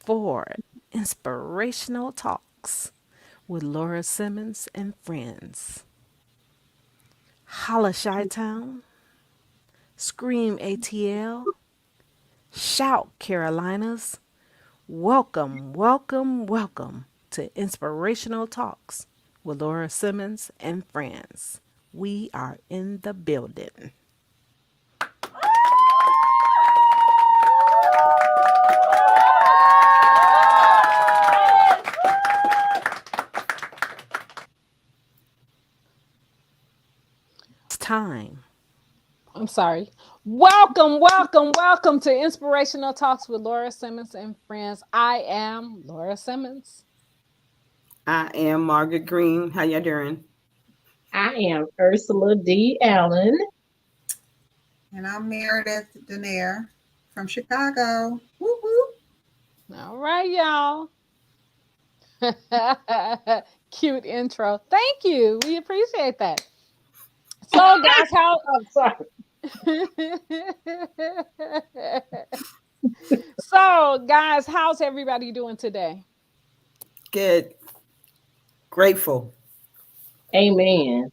for Inspirational Talks with Laura Simmons and friends. Holla Chi Town, Scream ATL, Shout Carolinas. Welcome, welcome, welcome to Inspirational Talks with Laura Simmons and friends. We are in the building. It's time. I'm sorry. Welcome to Inspirational Talks with Laura Simmons and friends. I am Laura Simmons. I am Margaret Green. How y'all doing? I am Ursula D. Allen. And I'm Meredith Danair from Chicago. Woo woo. All right, y'all. Cute intro. Thank you. We appreciate that. So, guys, how I'm sorry. how's everybody doing today? Good. Grateful. Amen.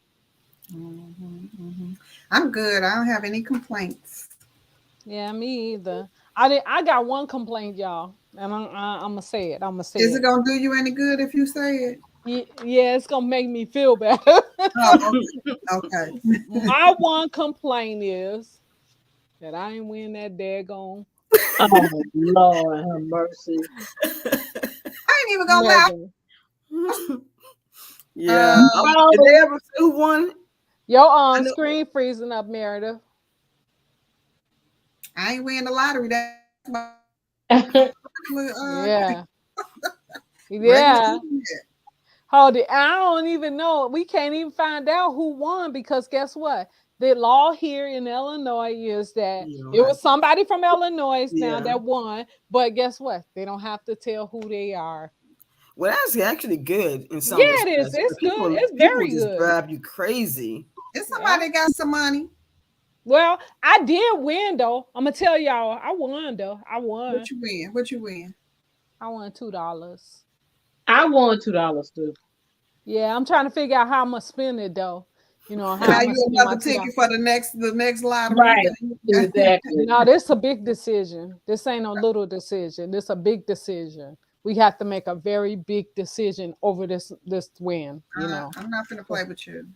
I'm good. I don't have any complaints. Yeah, me either. I got one complaint, y'all, and I'm gonna say it. I'm gonna say Is it it. gonna do you any good if you say it? Yeah, it's gonna make me feel better. Oh, okay. My one complaint is that I ain't win that daggone Oh, Lord have mercy. I ain't even gonna lie. mega. Yeah. Did they ever say who won? Your I know- screen freezing up, Meredith. I ain't winning the lottery. That's my Yeah, regular yeah. internet. Hold it. I don't even know. We can't even find out who won because guess what? The law here in Illinois is that it was somebody from Illinois now Yeah. that won, but guess what? They don't have to tell who they are. Well, that's actually good in some Yeah, it is. respects. It's But good. It's people very just good. drive you crazy. It's Yeah. somebody that got some money. Well, I did win though. I'm gonna tell y'all, I won though. I won. What you win? What you win? I won $2. I won $2 too. Yeah, I'm trying to figure out how I'm gonna spend it though. You know how Buy I'm gonna you spend my another $2. ticket for the next lottery. Right. Exactly. No, this is a big decision. This ain't no little decision. This a big decision. We have to make a very big decision over this win. You know. I'm not gonna play with you.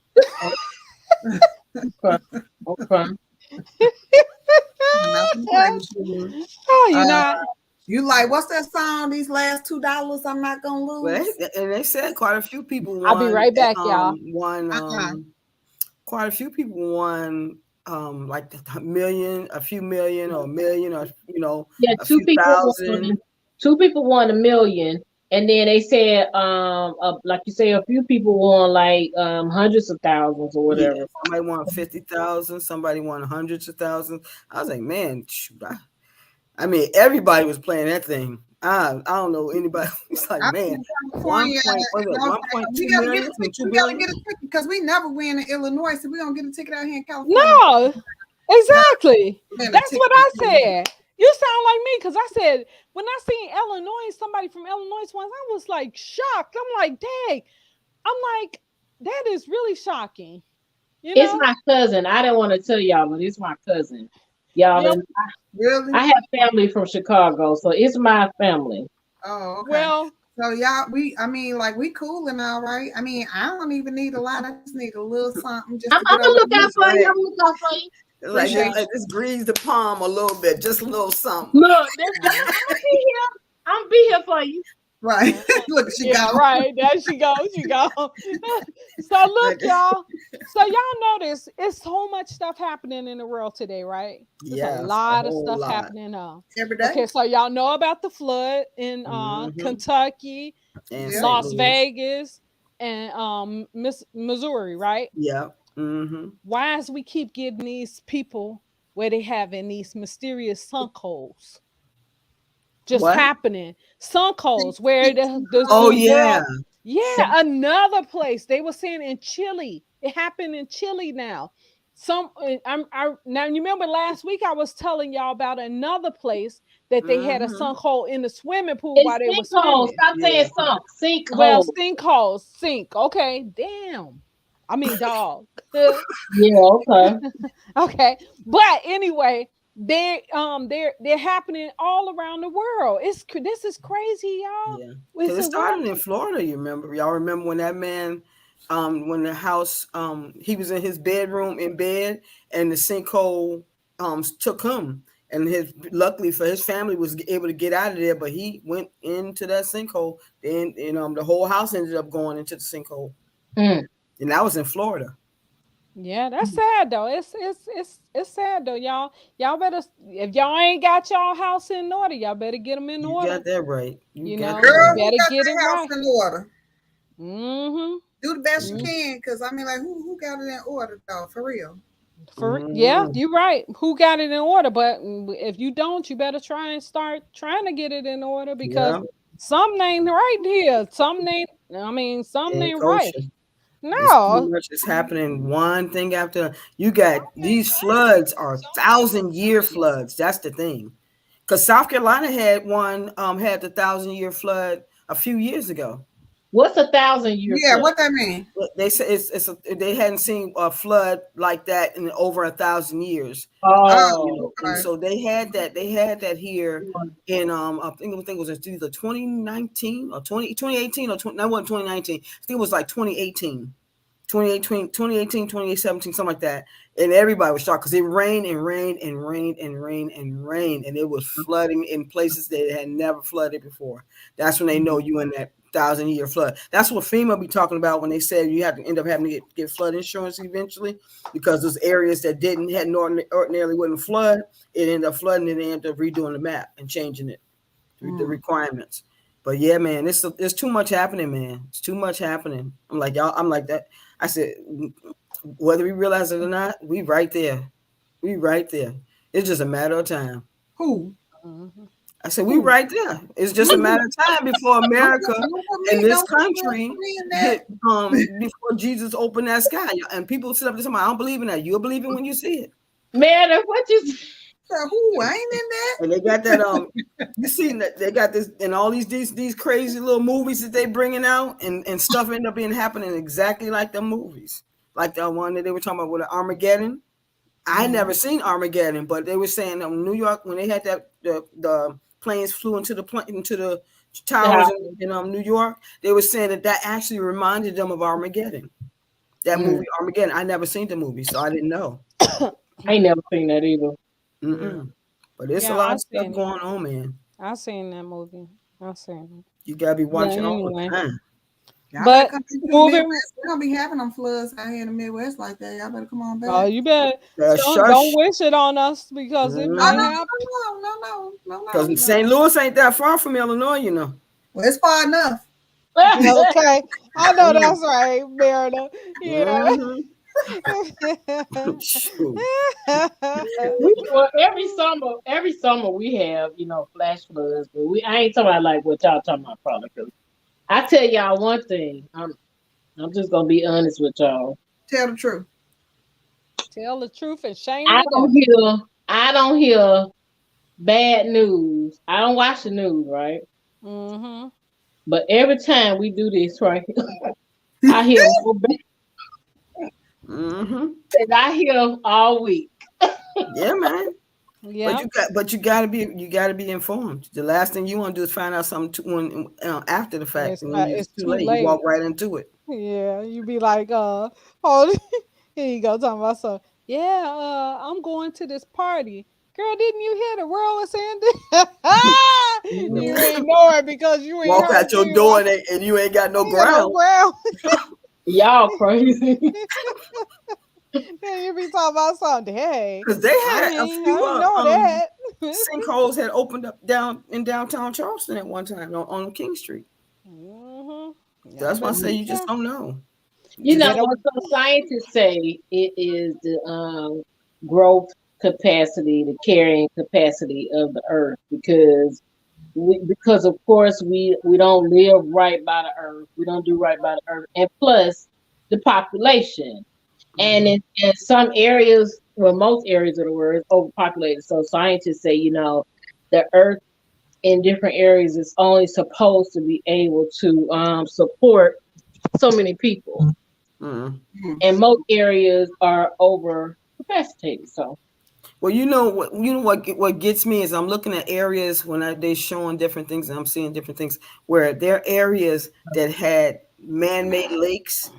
Okay. Okay. I'm not gonna play with you. Oh, you Uh, not. You like what's that song? These last $2, I'm not gonna Well, lose. they said quite a few people I'll be won. right back, y'all. Uh-uh. Quite a few people won. Like a million, a few million, or a million, or Yeah, a few thousand. two people won 1 million. And then they said, like you say, a few people won like hundreds of thousands or Yeah, whatever. somebody won 50,000. Somebody won hundreds of thousands. I was like, man, shoot, I mean, everybody was playing that thing. I don't know anybody. It's like, I man, think one California, point, was it and I was 1.2 we gotta get million a from ticket. 2 We gotta billion? get a ticket because we never win in Illinois, so we gonna get a ticket out here in California. No, exactly. Win a That's ticket. what I said. You sound like me because I said when I seen Illinois, somebody from Illinois once, I was like shocked. I'm like, dang. I'm like, that is really shocking. You It's know? my cousin. I didn't want to tell y'all, but it's my cousin. Y'all, Yeah. and Really? I have family from Chicago, so it's my family. Oh, okay. Well, So y'all, I mean, like we cool and all right. I mean, I don't even need a lot. I just need a little something just I'm, to I'm get gonna over look out the for you. Right. I'm gonna look out for you. It's like Appreciate just grease the palm a little bit, just a little something. Look, I'm gonna be here. I'm gonna be here for you. right. Look, she yeah, got right. There she goes. She goes. So look, y'all. So y'all notice it's so much stuff happening in the world today, right? There's a Yes, a lot of whole stuff lot. happening. every day. Okay, so y'all know about the flood in Mm-hmm. Kentucky, And Yeah. St. Las Louis. Vegas, and Missouri, right? Yeah. Mm-hmm. Why is we keep getting these people where they having these mysterious sinkholes just What? happening? Sinkholes where Oh the yeah. world. Yeah, another place they were saying in Chile. It happened in Chile now. Now you remember last week I was telling y'all about another place that they had a Mm-hmm. sinkhole in the swimming pool while It's they were sinkhole. swimming. Stop Yeah. saying sunk. Well, Sinkhole. sinkholes, sink. Okay, damn. I mean, dog. Yeah, okay. Okay, but anyway, they're happening all around the world. This is crazy, y'all. Yeah, because It's it a world. started in Florida. You remember? Y'all remember when that man, when the house, he was in his bedroom in bed, and the sinkhole, took him, and his luckily for his family was able to get out of there, but he went into that sinkhole. Then, the whole house ended up going into the sinkhole, Mm. and that was in Florida. Yeah, that's sad though. It's sad though, y'all. Y'all better, if y'all ain't got y'all house in order, y'all better get them in You order. got that right. You You got know, that you Girl, right. who better got get it their house right. in order? Mm-hmm. Do the best you Mhm. can, because I mean, like, who got it in order though? For real. Yeah, Mhm. you're right. Who got it in order? But if you don't, you better try and start trying to get it in order because Yeah, something ain't right here. Something ain't. I mean, something and ain't right. kosher. It's too No. much is happening one thing after. You got these floods are 1,000-year floods. That's the thing. Because South Carolina had had the 1,000-year flood a few years ago. What's 1,000 year Yeah, flood? what that mean? They say they hadn't seen a flood like that in over 1,000 years. Oh, And Okay. so they had that here in I think it was either 2019 or 2018 or 20, that wasn't 2019. I think it was like 2018. 2018, 2017, something like that. And everybody was shocked because it rained and rained and rained and rained and rained, and it was flooding in places that had never flooded before. That's when they know you in that 1,000-year flood. That's what FEMA be talking about when they said you have to end up having to get flood insurance eventually, because those areas that hadn't ordinarily wouldn't flood, it ended up flooding, and they ended up redoing the map and changing it, the requirements. But yeah, man, it's too much happening, man. It's too much happening. I'm like y'all. I'm like that. I said, whether we realize it or not, we right there. We right there. It's just a matter of time. Who? Mhm. I said, we Who? right there. It's just a Don't matter of time before America put and me. this Don't country put me in that. get before Jesus opened that sky. And people sit up and say, I don't believe in that. You'll believe it when you see it. man, what you? So who? I ain't in that. And they got that you see that they got this and all these crazy little movies that they bringing out, and stuff end up being happening exactly like the movies, like the one that they were talking about with Armageddon. I never seen Armageddon, but they were saying New York, when they had that the planes flew into the towers in New York, they were saying that actually reminded them of Armageddon. That movie Armageddon. I never seen the movie, so I didn't know. I ain't never seen that either. Mm-mm. But there's a Yeah, lot I of stuff seen it. going on, man. I seen that movie. I seen You gotta be it. Yeah. watching all the Anyway, time. Y'all better but come into the moving. Midwest. We're gonna be having them floods out here in the Midwest like that. Y'all better come on Oh, back. you better don't Shush. wish it on us because it Oh might Mm-hmm. happen. no. Because St. Louis ain't that far from Illinois, you know. Well, it's far enough. Okay, I know Mm-hmm. that's right, Merida. You know. Shoot. Well, every summer we have, flash floods, but I ain't talking about like what y'all talking about, probably. 'Cause I tell y'all one thing, I'm just gonna be honest with y'all. Tell the truth. Tell the truth and shame I the don't devil. hear, I don't hear bad news. I don't watch the news, right? Mm-hmm. But every time we do this, right, I hear more bad Mm-hmm. than I hear all week. Yeah, man. But Yeah. you gotta be informed. The last thing you want to do is find out something after the fact, and then it's It's too too late. You walk late. right into it. Yeah, you be like, oh, here you go talking about something. Yeah, I'm going to this party. Girl, didn't you hear the world was ending? You You Mhm. ain't know it because you ain't walk heard out your me. door and you ain't got no Ain't got no ground. ground. Y'all crazy. Then you be talking about something. Hey, Because they I had a ain't, I few ain't know that. sinkholes had opened up down in downtown Charleston at one time on King Street. hmm So Y'all that's why I better say be you just careful. don't know. You You know just Better. what some scientists say it is the growth capacity, the carrying capacity of the earth because of course we don't live right by the earth. We don't do right by the earth. And plus the population. And Mhm. in some areas, well most areas of the world is overpopulated. So scientists say, the earth in different areas is only supposed to be able to support so many people, Mm. and most areas are over capacitated. So Well, what gets me is I'm looking at areas when they showing different things and I'm seeing different things where there are areas that had man-made lakes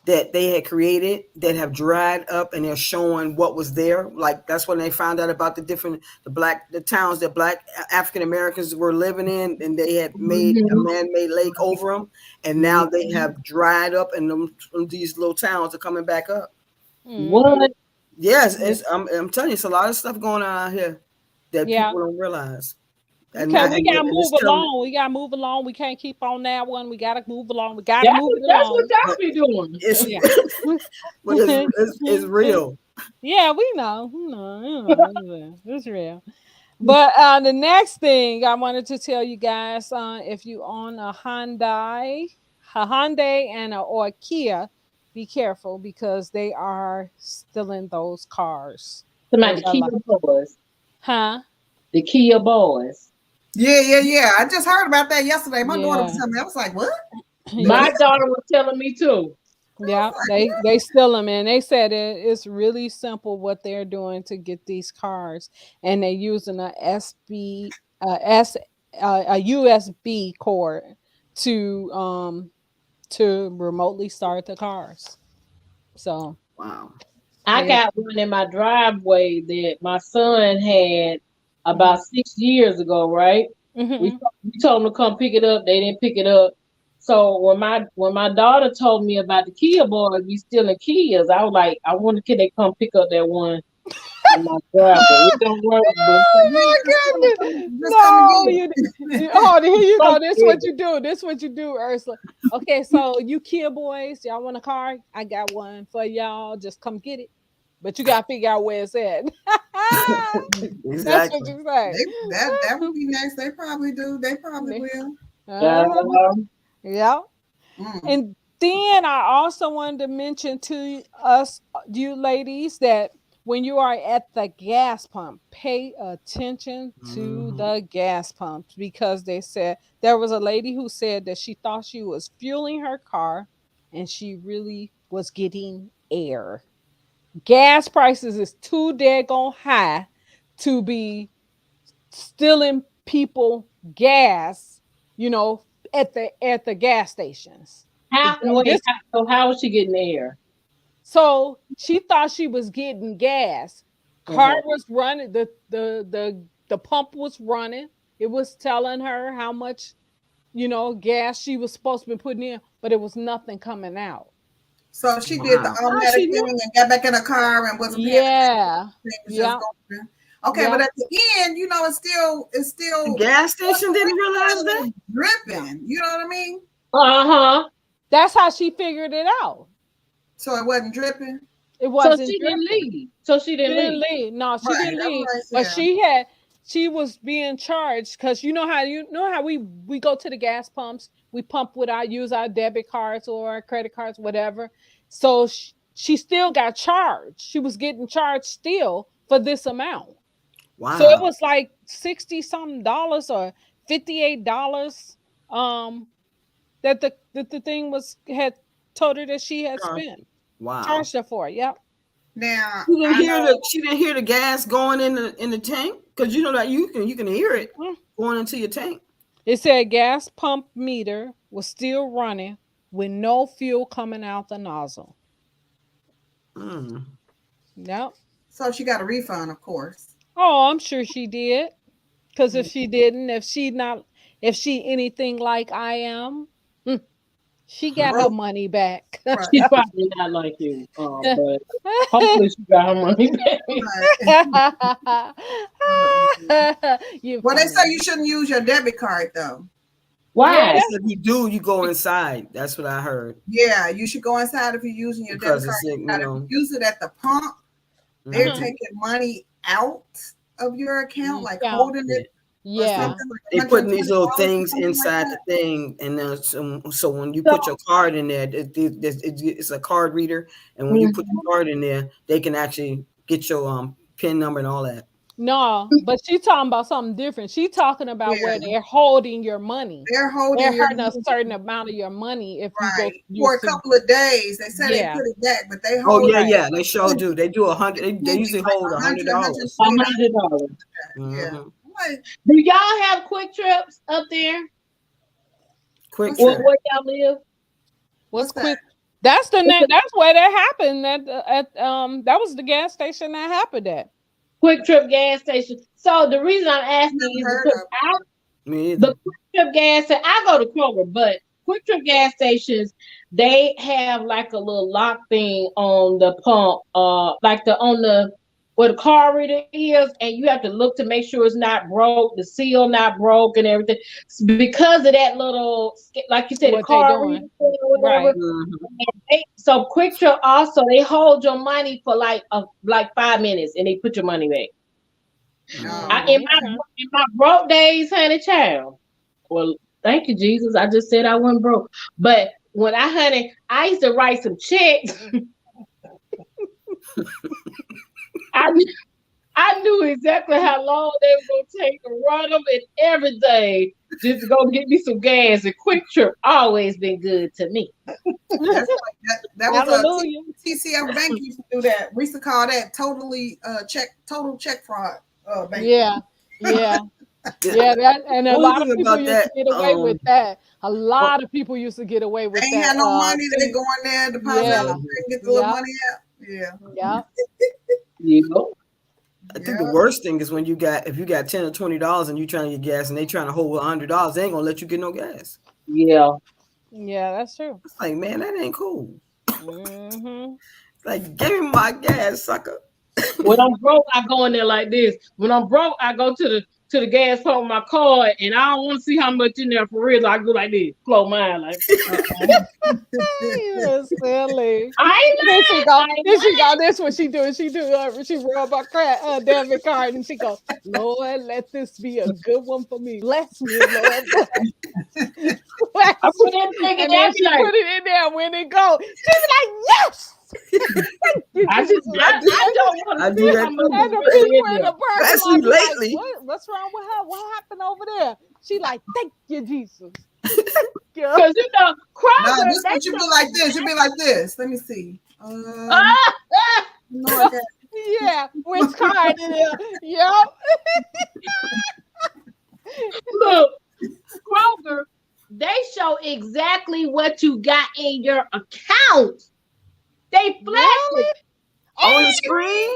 that they had created that have dried up and they're showing what was there. Like that's when they found out about the towns that black African Americans were living in, and they had made a Mhm. man-made lake over them, and now they have dried up, and these little towns are coming back up. Mhm. what? Yes, I'm telling you, it's a lot of stuff going on out here that Yeah. people don't realize, and Okay, now we gotta and move it's telling. along. We gotta move along. We can't keep on that one. We gotta move along. We gotta That's move what it that's what along. y'all But be doing. it's Yeah. but it's real. Yeah, we know. It's real. But the next thing I wanted to tell you guys, if you own a Hyundai or a Kia, be careful because they are stealing those cars. Somebody Those the are Kia like, boys. huh? The Kia boys. Yeah. I just heard about that yesterday. My daughter was Yeah. telling me. I was like, "What?" The Yeah. My kid? daughter was telling me too. I was Yeah, like, they steal them, and they said it's really simple what they're doing to get these cars, and they're using a SB S a USB cord to um to remotely start the cars. So Wow. I they got one in my driveway that my son had mhm. about 6 years ago, right? Mhm. We told them to come pick it up. They didn't pick it up. So when my daughter told me about the Kia boys, we still in Kias, I was like, I wonder could they come pick up that one in my driveway. It don't work, but Oh "Yeah, my goodness! just come and No, get it." oh, here you so go. This what scared. you do. This what you do, Ursula. Okay, so you Kia boys, y'all want a car? I got one for y'all. Just come get it. But you gotta figure out where it's at. That's what Exactly. you say. That would be nice. They probably do. They probably will. Uh-huh. Um, Yeah. Mm. And then I also wanted to mention to us, you ladies, that when you are at the gas pump, pay attention to Hmm. the gas pumps because they said there was a lady who said that she thought she was fueling her car and she really was getting air. Gas prices is too daggone high to be stealing people gas, you know, at the gas stations. how wait, This how was she getting there? so she thought she was getting gas. Car Uh-huh. was running, the pump was running. It was telling her how much, gas she was supposed to be putting in, but it was nothing coming out. So she did the Wow. How automatic she knew? thing and got back in her car and wasn't paying attention. Yeah. Thing was just Yeah. going. Okay, but Yeah. at the end, it's The still gas station didn't realize that. Yeah. dripping. You know what I mean? Uh-huh. That's how she figured it out. So it wasn't dripping. It So wasn't she didn't dripping. leave. So she She didn't didn't leave. leave. No, she Right. didn't I'm leave. like, But yeah. she was being charged because you know how we go to the gas pumps, we pump with our use our debit cards or our credit cards, whatever. So she still got charged. She was getting charged still for this amount. So it Wow. was like 60 something dollars or $58 um that the thing was had told her that she had Sure. spent. Wow. Charged her for it. Yep. Now She didn't I hear know. the gas going in the tank because you know that you can hear it Mhm. going into your tank. It said gas pump meter was still running with no fuel coming out the nozzle. Mm. Yep. So she got a refund, of course. Oh, I'm sure she did. Because if Mm. she didn't, if she anything like I am, hmm, she got her Broke. money back. Right. She's probably not like you. But hopefully she got her money back. Right. You Well, they say funny. you shouldn't use your debit card though. Yeah, They Why? said you go inside. That's what I heard Yeah, you should go inside if you're using your debit because card. it's you Inside. If you know. use it at the pump, they're uh-huh. Mhm. taking money out of your account, like Yeah. holding Yeah. it or Yeah. Yeah. something, They like putting these little $120 or things something like inside the that. thing, and then so when you So, put your card in there, it's a card reader, and when you put mhm. your card in there, they can actually get your PIN number and all that. No, but she's talking about something different. She's talking about where Yeah. they're holding your money. They're They're holding your hurting a money, certain amount of your money if you go right, use for a couple of days. They say they yeah, put it back, but they Oh hold yeah, it. right. yeah. They sure do. They do 100. They usually Like hold $100. 100, $100. Yeah. Mm-hmm. Like, Do y'all have quick trips up there? Quick What's Where, trip. that? where y'all live? What's What's quick? that? That's the net. That's where that happened. At that was the gas station that happened at. Quick Trip gas station. So the reason I'm asking Never is heard because of. Me either. the Quick Trip gas station, I go to Kroger, but Quick Trip gas stations, they have like a little lock thing on the pump, like the on the where the car reader is, and you have to look to make sure it's not broke, the seal not broke, and everything. Because of that little, like you said, the What they car reader doing? or whatever. Right. Mhm. So Quick Trip also they hold your money for like 5 minutes, and they put your money back. Oh, Mm, okay. In my broke days, honey, child. Well, thank you, Jesus. I just said I wasn't broke. But when I used to write some checks. I I knew exactly how long they were gonna take to run them and everything just to go get me some gas. And Quick Trip always been good to me. that's like that. That was a Hallelujah. TCF Bank used to do that. We used to call that total check fraud. Bank. Yeah. Yeah. Yeah. That and a Only lot of thing people about used to that, get away with that. A lot of people used to get away They with ain't had that. no money. They go in there, deposit Yeah. everything, get the little Yeah. money out. Yeah. Yeah. You know? I think Yeah. the worst thing is when if you got $10 or $20 and you trying to get gas and they trying to hold $100, they ain't gonna let you get no gas. Yeah. Yeah. That's true. It's like, man, that ain't cool. Mm-hmm. Like, give me my gas, sucker. When I'm broke, I go in there like this. When I'm broke, I go to the gas pump with my card, and I don't want to see how much in there for real. So I go like this, close my eye, like. You're silly. I Then she ain't go. lying. Then she go. This what she do. She rub her debit card and she go. Lord, let this be a good one for me. Bless me, Lord. Bless I put me. in thinking And that then be she like, put it in there. When it go, she be like, yes. Thank you, I Jesus. don't want I to do see that how much too. And is the really people in in the there. parking Especially lot be like, lately. what's wrong with her? What happened over there? She like, thank you, Jesus. Yeah. Because No, Kroger, this one should be they like this. Should be like this. Let me see. ah, No, I got Yeah, which card it is? Yep. look, Kroger, they show exactly what you got in your account. They flash Really? it. On the screen?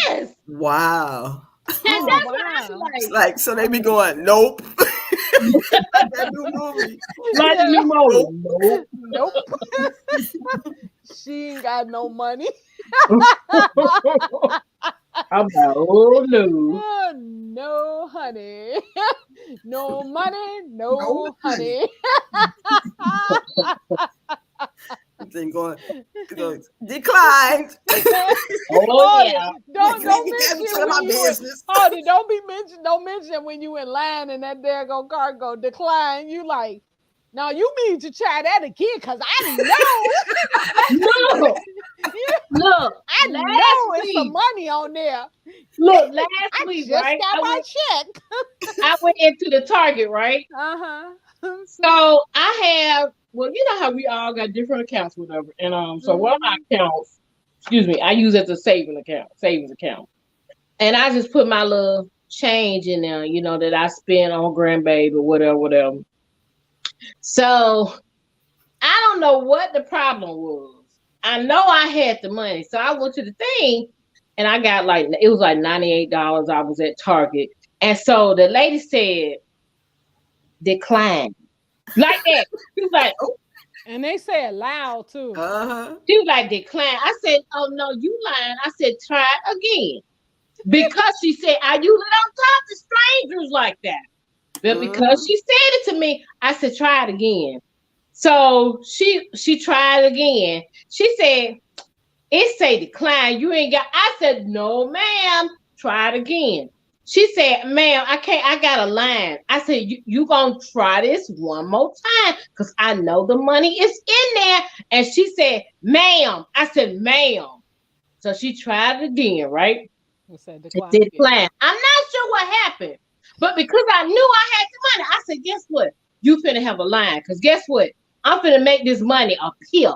Yes. Wow. And Oh that's what I wow. It's be like, so they be going, nope. That new movie. like the Yeah. new model. Nope. She ain't got no money. Nope. I'm like, oh no. Oh, no, honey. No money, no no money. honey. Thing going, declined. Oh yeah. Don't You can't be mention telling my when you business. hold it. Don't mention when you in line and that there go car go decline. You like, no, you need to try that again because I know. Look, look, I know it's some money on there. last I week, just right? got my check. I went into the Target, right? Uh-huh. So I have, well, you know how we all got different accounts, whatever. And so one of my accounts, excuse me, I use as a savings account. And I just put my little change in there, that I spend on grandbaby or whatever. So I don't know what the problem was. I know I had the money. So I went to the thing and I got it was like $98. I was at Target. And so the lady said, decline. Like that. She was like, And they say it loud too. she was like, decline. I said, oh no, you lying. I said, try it again. Because she said, I usually don't talk to strangers like that. But because she said it to me, I said, try it again. So she tried again. She said, it say decline. You ain't got. I said, no, ma'am. Try it again. She said, ma'am, I can't. I got a line. I said, you gonna try this one more time because I know the money is in there. And she said, ma'am. I said, ma'am. So she tried it again, right? Said It decline. declined. I'm not sure what happened, but because I knew I had the money, I said, guess what? You finna have a line, because guess what? I'm finna make this money appear.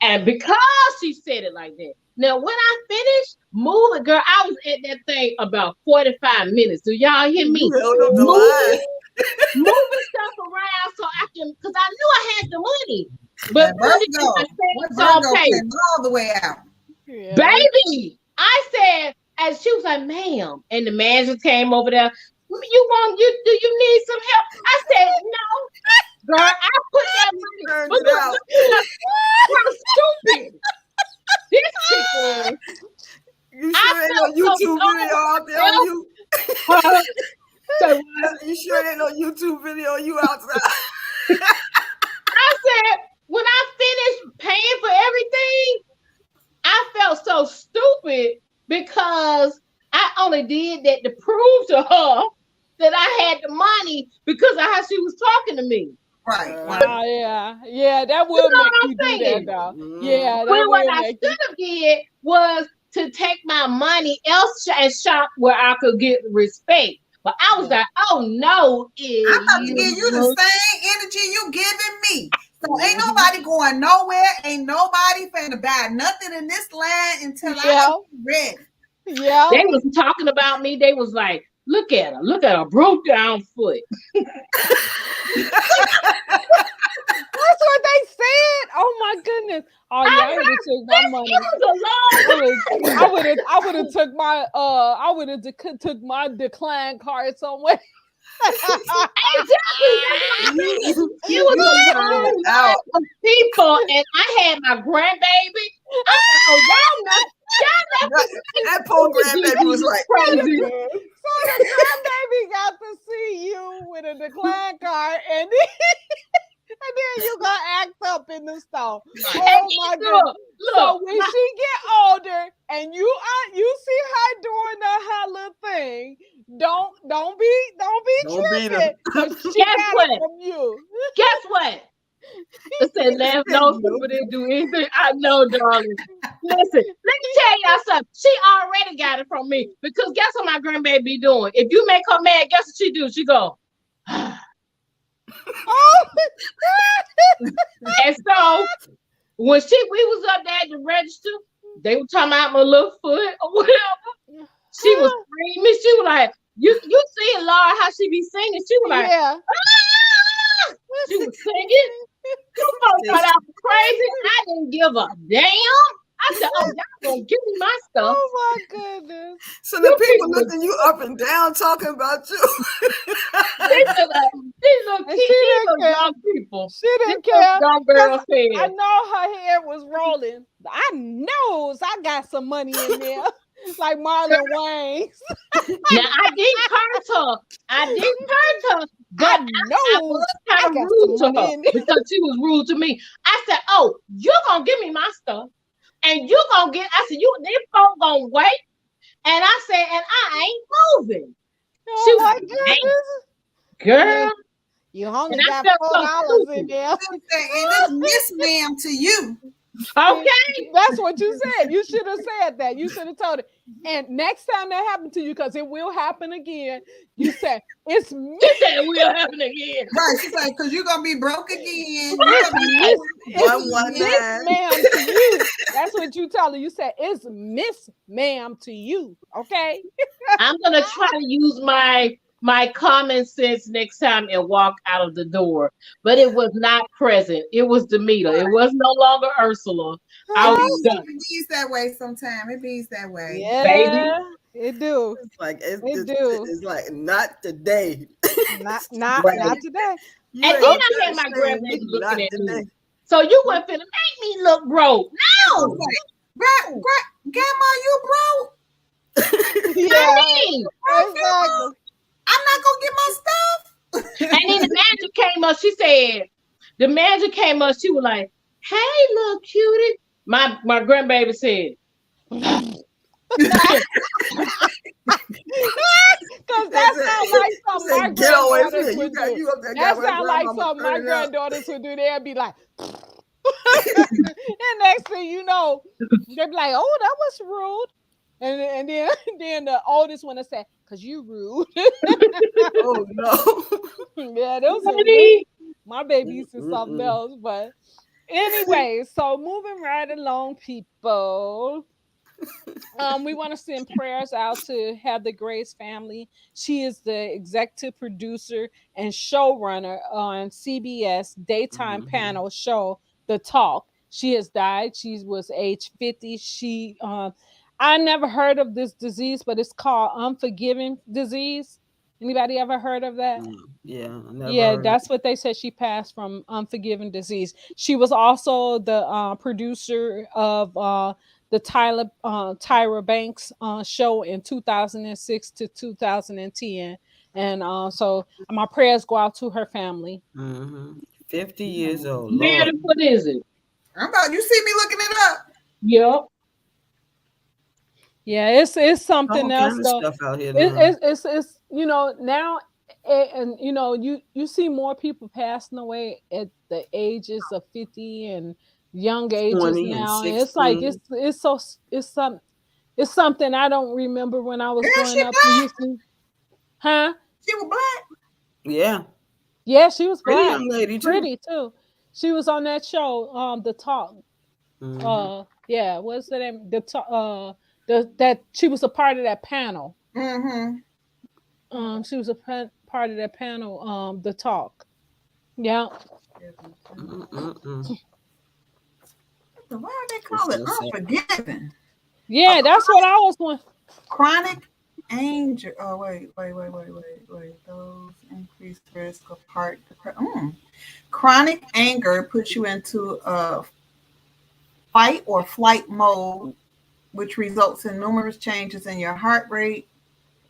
And because she said it like that, now when I finished moving, girl, I was at that thing about 45 minutes. Do y'all hear me? You held up the Moving, line. moving stuff around so I can, because I knew I had the money. But That put it in my Virgo savings on paper. came all the way out. Yeah. Baby, I said, and she was like, ma'am, and the manager came over there. Do you need some help? I said, no, girl, I put that money. Turned But it look, out. how stupid this chick was. You I sure ain't no felt so YouTube video out there on you? Huh? So You sure ain't no YouTube video of you outside? I said, when I finished paying for everything, I felt so stupid because I only did that to prove to her that I had the money because of how she was talking to me. Right. Yeah, that would know make what you I'm do saying? that, though. Mm. Yeah, that But what would I make should have did was to take my money else and shop where I could get respect. But I was like, oh no, I'm about to give you the same energy you giving me. So ain't nobody going nowhere. Ain't nobody finna buy nothing in this land until I'm ready. Yeah. They was talking about me. They was like, look at her, broke down foot. That's what they said. Oh my goodness. Oh yeah, I would have took my money. I would have took my took my decline card somewhere. Exactly. It was a long line of people, and I had my grandbaby. I said, oh, y'all not That poor grandbaby was like, crazy. So the grandbaby got to see you with a decline card, and then you got act up in the store. Oh my goodness! So when she get older and you see her doing her little thing, don't be tripping. She got it from you. Guess what? I said, laugh no people didn't do anything. I know, darling. Listen, let me tell y'all something. She already got it from me because guess what my grandbaby be doing? If you make her mad, guess what she do? She go. And so when we was up there at the register, they were talking about my little foot or whatever. She was screaming. She was like, you see Laura how she be singing? She was like, yeah. She was singing. You folks thought I was crazy. I didn't give a damn. I said, oh, y'all gonna give me my stuff. Oh my goodness. So the people looking you up and down talking about you. These little young people. She didn't care. Young girl said. I know her hair was rolling. I knows I got some money in there. Like Marlon Wayans. Now I didn't curse her. But I was kind of rude to her because she was rude to me. I said, oh, you're going to give me my stuff. And you're going to I said, these folks going to wait. And I said, and I ain't moving. Oh, she was like, girl. You only got $4 in there. And it's Miss Ma'am to you. Okay. That's what you said. You should have said that. You should have told it. And next time that happened to you, because it will happen again, you said, it's me. It will happen again. Right. She's like, because you're going to be broke again. It's Miss Ma'am to you. That's what you tell her. You said, it's Miss Ma'am to you. Okay? I'm going to try to use my common sense next time and walk out of the door. But it was not present. It was Demeter. It was no longer Ursula. I was done. It bees that way sometimes. It bees that way. Yeah, baby. It do. It's like it's like not today. Not today. And then I had my grandbaby looking at me. So you weren't finna make me look broke. No. Grandma, you broke? Yeah. Exactly. I'm not gonna get my stuff. And then the manager came up. She was like, "Hey, little cutie." My grandbaby said, because that sounds like something my granddaughters would do. That sounds like something my granddaughters would do. They'd be like, and next thing you know, they'd be like, "Oh, that was rude." And then then the oldest one said, "Cause you rude." Oh no. Yeah, those are Honey, my babies is something Mm-mm. else. But anyway, so moving right along, people. We want to send prayers out to Heather Grace family. She is the executive producer and showrunner on CBS daytime Mhm. panel show The Talk. She has died. She was age 50. I never heard of this disease, but it's called unforgiving disease. Anybody ever heard of that? Yeah, I never Yeah, heard of that's what they said. She passed from unforgiving disease. She was also the producer of the Tyra Banks show in 2006 to 2010, and so my prayers go out to her family. it. 50 years old, Lord. Meredith, what is it? I'm about you see me looking it up. Yep. Yeah, it's something All else kind of though. stuff out here now. It's now, and you see more people passing away at the ages of 50 and young ages 20 and now, and it's like 16. it's something I don't remember when I was Girl, growing she up. We black. used to, huh? She was black. Yeah. Yeah, she was Pretty black, young lady too. pretty too. She was on that show, The Talk. Hmm. Yeah, what's the name? That she was a part of that panel. Mm-hmm. She was a part of that panel, The Talk. Yeah. Mm-mm-mm. Why do they It's call it so sad. unforgiving? A Yeah, that's what I was going. chronic anger. Oh wait. Those increased risk of heart depression. Chronic anger puts you into a fight or flight mode, which results in numerous changes in your heart rate,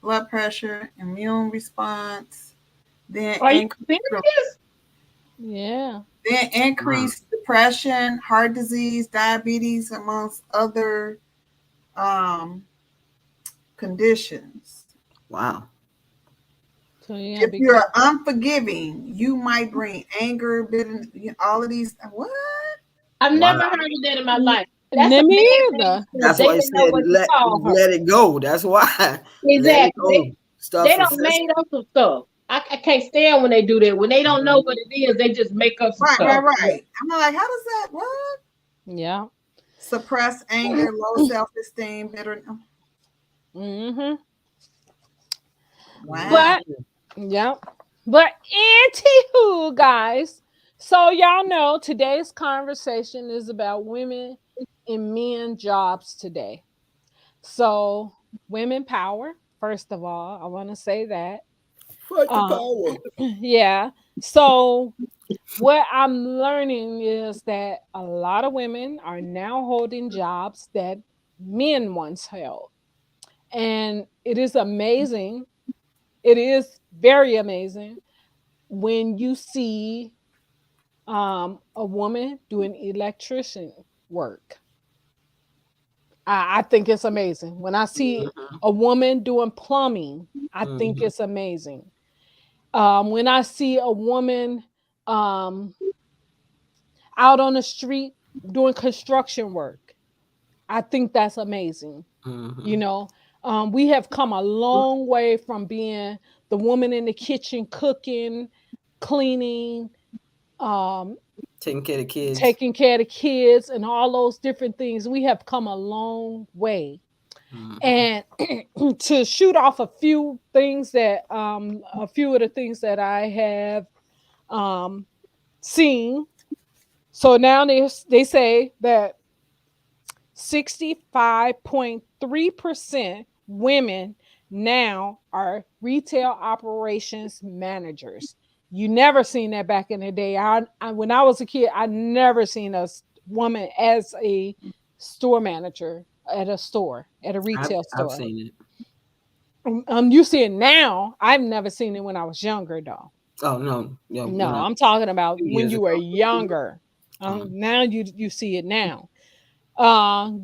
blood pressure, immune response, then Are you increased, serious? Yeah. Wow. depression, heart disease, diabetes, amongst other um, conditions. Wow. So you gotta If be you're careful. unforgiving, you might bring anger, bitterness, all of these. What? I've Wow. never heard of that in my life. That's a Me bad thing either. because That's they why I didn't know said what to call her. let it go. That's why. Let it Exactly. go. They Stuff is don't made sensitive. up some stuff. I can't stand when they do that. When they don't know what it is, they just make up some stuff. Right. I'm like, how does that? What? Yeah. Suppress anger, low self-esteem, bitter. Mm-hmm. Wow. But yeah. But anywho, guys. So y'all know today's conversation is about women in men jobs today. So women power, first of all, I want to say that. Fight the Uh, power. yeah. So what I'm learning is that a lot of women are now holding jobs that men once held. And it is amazing. It is very amazing when you see a woman doing electrician work. I think it's amazing. When I see Mhm. a woman doing plumbing, I think Mhm. it's amazing. When I see a woman um, out on the street doing construction work, I think that's amazing. You Mhm. know, we have come a long way from being the woman in the kitchen cooking, cleaning, um, Taking care of kids. taking care of the kids, and all those different things. We have come a long way. Mhm. And to shoot off a few of the things that I have um, seen. So now they say that 65.3% women now are retail operations managers. You never seen that back in the day. When I was a kid, I never seen woman as a store manager at a store, at a retail I've store. seen it. You see it now. I've never seen it when I was younger, though. Oh no. Yeah, when No, I I'm talking about few when years you were ago. younger. Uh, Now you see it now.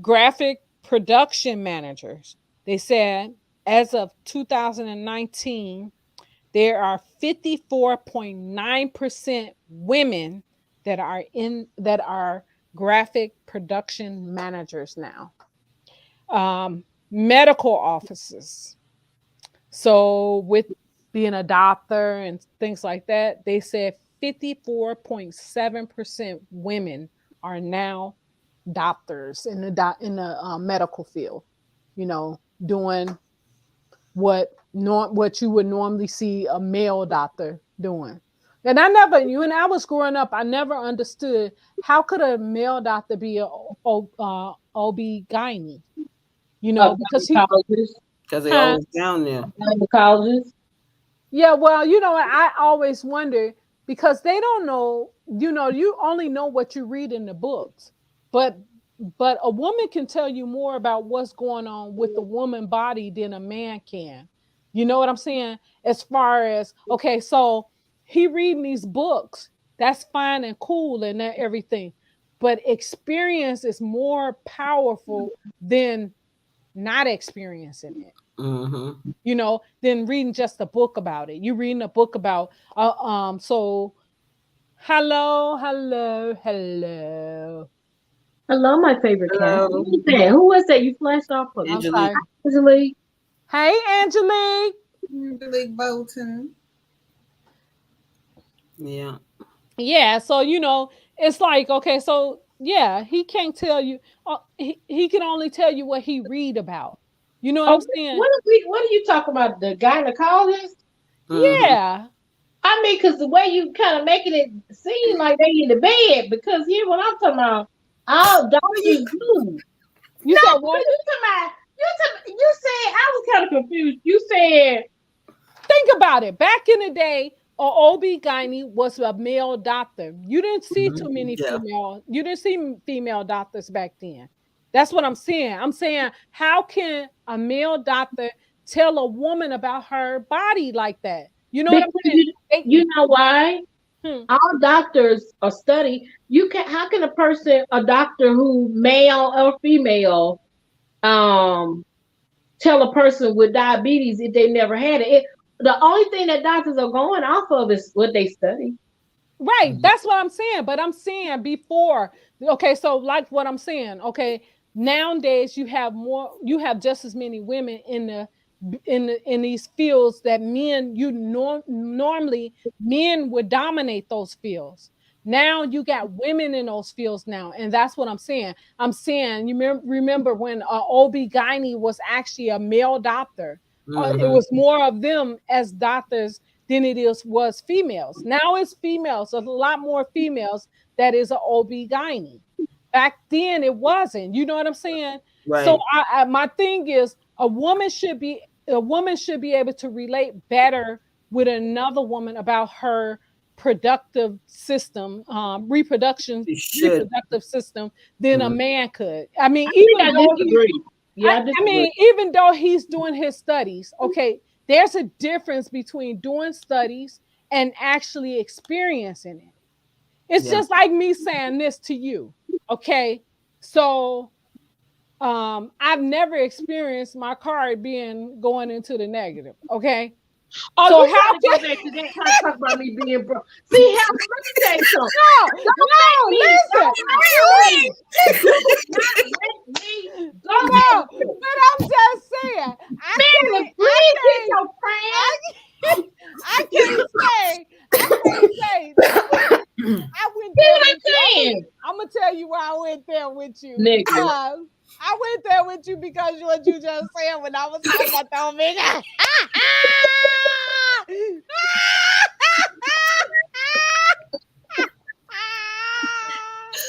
Graphic production managers. They said as of 2019, there are 54.9% women that are graphic production managers now. Um, medical offices. So with being a doctor and things like that, they said 54.7% women are now doctors in the medical field. You know, doing what you would normally see a male doctor doing. And when I was growing up, I never understood how could a male doctor be a OB-GYN, because he, Gynecologist, Because they huh? always down there. gynecologist. Yeah, well, I always wonder because they don't know, you only know what you read in the books. But a woman can tell you more about what's going on with the woman body than a man can. You know what I'm saying? As far as, okay, so he reading these books, that's fine and cool and everything. But experience is more powerful than not experiencing it, Mm-hmm. than reading just a book about it. You reading a book about so hello. Hello, my favorite cat. Who Hello, was that? Who was that? You flashed off for me. I'm Angelique. sorry. Angelique. Hey, Angelique. Angelique Bolton. Yeah. Yeah, so it's like, okay, so yeah, he can't tell you. He can only tell you what he read about. You know what Oh, I'm saying? what are you talking about? The gynecologist? Mm-hmm. Yeah. I mean, because the way you kind of making it seem like they in the bed, because here what I'm talking about, all doctors do. You No, said but what? you said I was kind of confused. You said Think about it. Back in the day, a OB-GYN was a male doctor. You didn't see Mm-hmm. too many Yeah. you didn't see female doctors back then. That's what I'm saying. I'm saying, how can a male doctor tell a woman about her body like that? You know what because I'm saying? you know why? Hmm, All doctors are study. You can How can a doctor who male or female um tell a person with diabetes if they never had it? The only thing that doctors are going off of is what they study. right. That's what I'm saying. But I'm saying before, okay, so like what I'm saying, okay, nowadays you have just as many women in these fields that men normally men would dominate those fields. Now you got women in those fields now, and that's what I'm saying. I'm saying, you remember when OB-GYN was actually a male doctor. It Mm-hmm. was more of them as doctors than was females. Now it's females, a lot more females that is an OB-GYN. Back then it wasn't. You know what I'm saying? So Right. my thing is, a woman should be able to relate better with another woman about her productive system, You should. reproductive system than a Mm-hmm. man could. I mean, I think I disagree. Yeah, I I disagree. mean, even though he's doing his studies, okay, there's a difference between doing studies and actually experiencing it. It's Yeah. just like me saying this to you, okay? So, I've never experienced my car being going into the negative, okay? Oh, So you how trying to go can back to that kind of talk about me being broke? See, how? Let me tell you something. listen, Don't let me go back no, there. but I'm just saying, Baby, please get can't, your I, friend. I can't say, I went See there what with you. I'm saying? I'm gonna tell you why I went there with you Nigga. because I went there with you because what you just said when I was talking about the omega.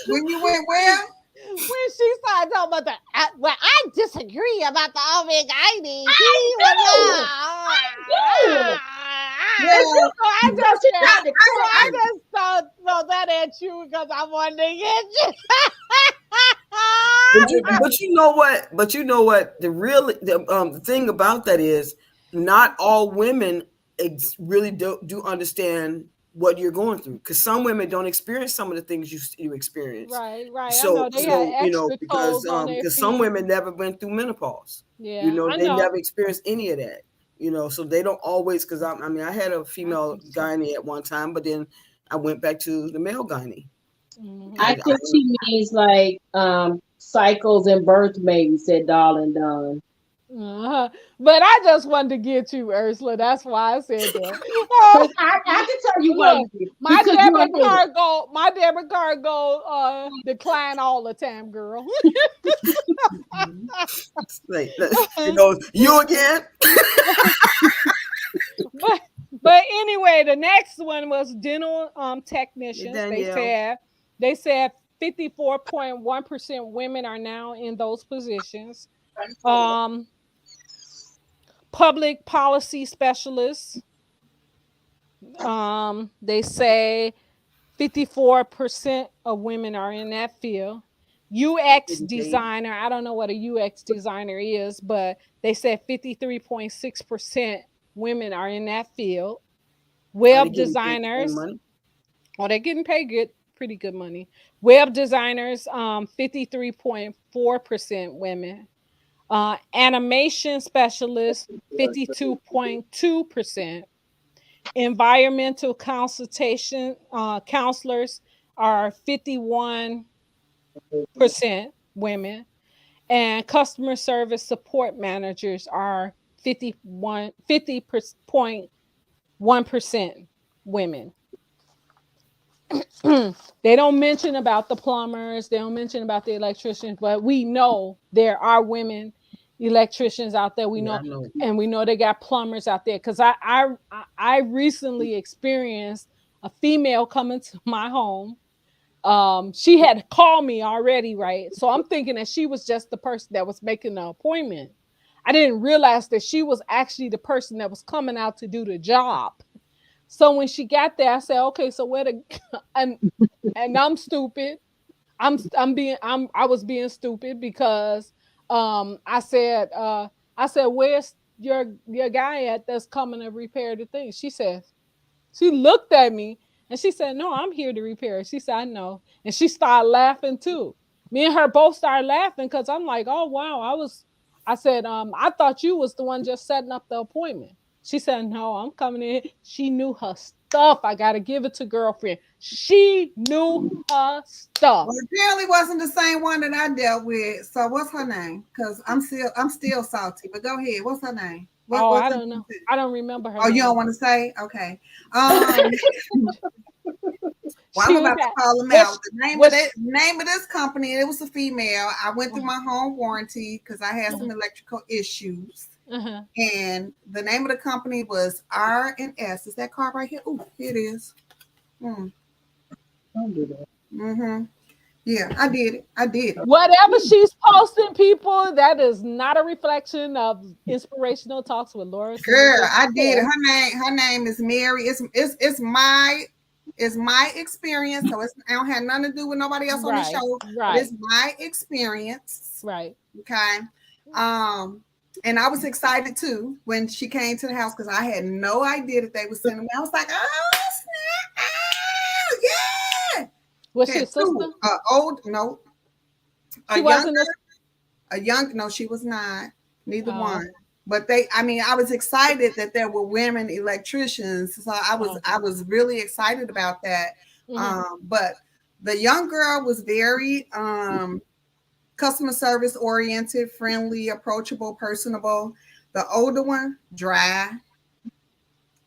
When you went where? When she started talking about well, I disagree about the omega. I do. I do. Yeah. So I So she tried to I cry. just throw that at you because I wanted to get you. But you know what? But you know what? The thing about that is, not all women really do understand what you're going through, because some women don't experience some of the things you experience. Right, right. I So know they had extra because toes on their some feet. women never went through menopause. Yeah, I They know. never experienced any of that. So they don't always, because I mean, I had a I female think so. gynae at one time, but then I went back to the male gynae. Mhm. I I think she means like cycles and birth, maybe, said Darling Don. But I just wanted to get you, Ursula. That's why I said that. Because I can tell you why Look, you did. Because you're a hater. my debit card go decline all the time, girl. Like, you know, you again. but but anyway, the next one was dental technicians. Danielle. They said 54.1% women are now in those positions. Um, public policy specialists. They say 54% of women are in that field. UX designer, I don't know what a UX designer is, but they said 53.6% women are in that field. Are they Web getting paid the same designers, money? oh, they're getting paid good, pretty good money. Web designers, 53.4% women. Animation specialists, 52.2%. Environmental consultation counselors are 51% women, and customer service support managers are 50.1% women. They don't mention about the plumbers, they don't mention about the electricians, but we know there are women electricians out there. We Yeah, know, I know. and we know they got plumbers out there. Because I recently experienced a female coming to my home. She had called me already, right? So I'm thinking that she was just the person that was making the appointment. I didn't realize that she was actually the person that was coming out to do the job. So when she got there, I said, "Okay, so where the and I'm stupid. I was being stupid because I said, where's your guy at that's coming to repair the thing?" She looked at me and she said, "No, I'm here to repair it." She said, "I know." And she started laughing too. Me and her both started laughing because I'm like, "Oh wow, I said, I thought you was the one just setting up the appointment." She said, "No, I'm coming in." She knew her stuff. I gotta give it to girlfriend. She knew her stuff. Well, apparently wasn't the same one that I dealt with. So what's her name? Because I'm still salty. But go ahead. What's her name? Oh, What's I her don't know. I don't remember her Oh, you don't name. want to say? Okay. Um, well, I'm She was about to at call them out. which Name of this company, it was a female. I went through uh-huh, my home warranty because I had uh-huh, some electrical issues. uh-huh. And the name of the company was R&S. Is that card right here? Oh, here it is. Mm, Don't do that. mm-hmm. Yeah, I did it. I did it. Whatever she's posting, people, that is not a reflection of Inspirational Talks with Laura Simmons Girl, and I did it. Nicole. Her name is Mary. It's my experience. So I don't have nothing to do with nobody else on the Right, show, but right, it's my experience. right. Okay. And I was excited too when she came to the house because I had no idea that they were sending me. I was like, oh snap! Oh, yeah. Was she Had a two. sister? No, a She younger, wasn't no, she was not. Neither oh, one. But I was excited that there were women electricians. So I was oh. I was really excited about that. Hmm. But the young girl was very customer service oriented, friendly, approachable, personable. The older one, dry,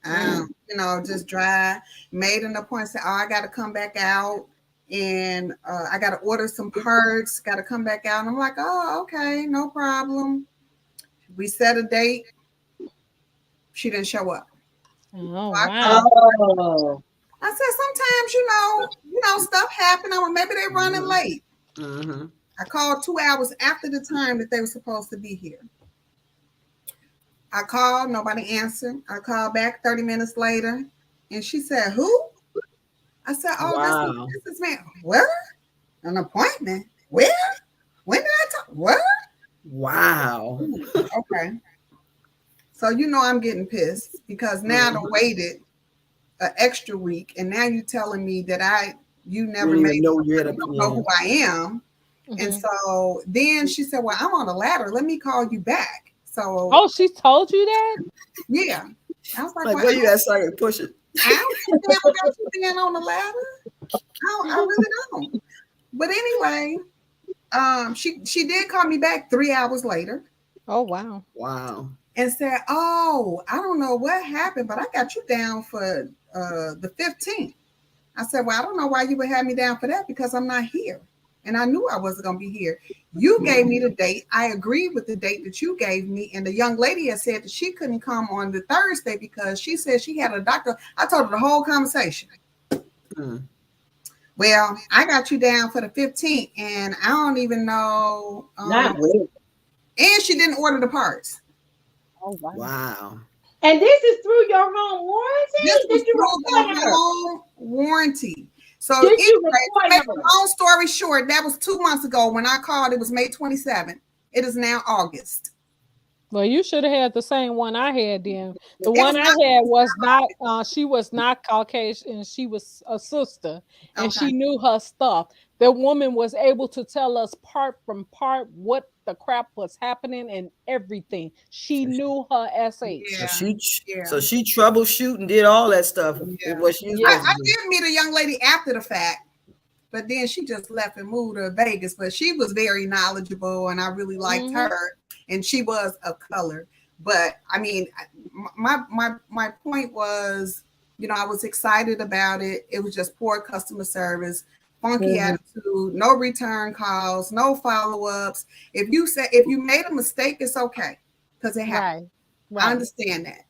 Mm. just dry. Made an appointment, said, "Oh, I got to come back out, and I got to order some parts. Got to come back out." And I'm like, "Oh, okay, no problem." We set a date. She didn't show up. Oh So wow. Oh, I said, sometimes, stuff happen. Or maybe they're running late. Mm-hmm. I called 2 hours after the time that they were supposed to be here. I called, nobody answered. I called back 30 minutes later, and she said, "Who?" I said, "Oh, this is Wow. this is man. What? An appointment? Where? When did I talk? What?" Wow. Okay. So I'm getting pissed because now I Mhm. waited an extra week, and now you telling me that you You never didn't made even know you had you don't know who I am. And Hmm. so then she said, "Well, I'm on a ladder. Let me call you back." So Oh, she told you that? yeah, I was like, like, "Well, where you at so I can push it? I don't give a damn about you being on the ladder. I really don't." But anyway, she did call me back 3 hours later. Oh wow. Wow. and said, "Oh, I don't know what happened, but I got you down for the 15th." I said, "Well, I don't know why you would have me down for that because I'm not here, and I knew I wasn't going to be here. You gave me the date. I agreed with the date that you gave me, and the young lady had said that she couldn't come on the Thursday because she said she had a doctor." I told her the whole conversation. Hmm. Well, I got you down for the 15th, and I don't even know. Not really. And she didn't order the parts. Oh wow. Wow. And this is through your home This warranty? was Did you through report the her? home warranty. So Did anyway, you to report make a her? long story short, that was 2 months ago. When I called, it was May 27th. It is now August. Well, you should have had the same one I had then. The It one was I not had was not, she was not Caucasian. She was a sister and okay. she knew her stuff. The woman was able to tell us part from part what the crap was happening and everything. She So she, knew her so Yeah, SH. she, yeah, so she troubleshoot and did all that stuff. yeah. What she was Yeah. supposed I to do. did meet a young lady after the fact, but then she just left and moved to Vegas. But she was very knowledgeable, and I really liked Hmm. her. And she was of color. But I mean, my point was, I was excited about it. It was just poor customer service, funky Mhm. attitude, no return calls, no follow ups. If you made a mistake, it's okay because it happened. Right. I Right. understand that.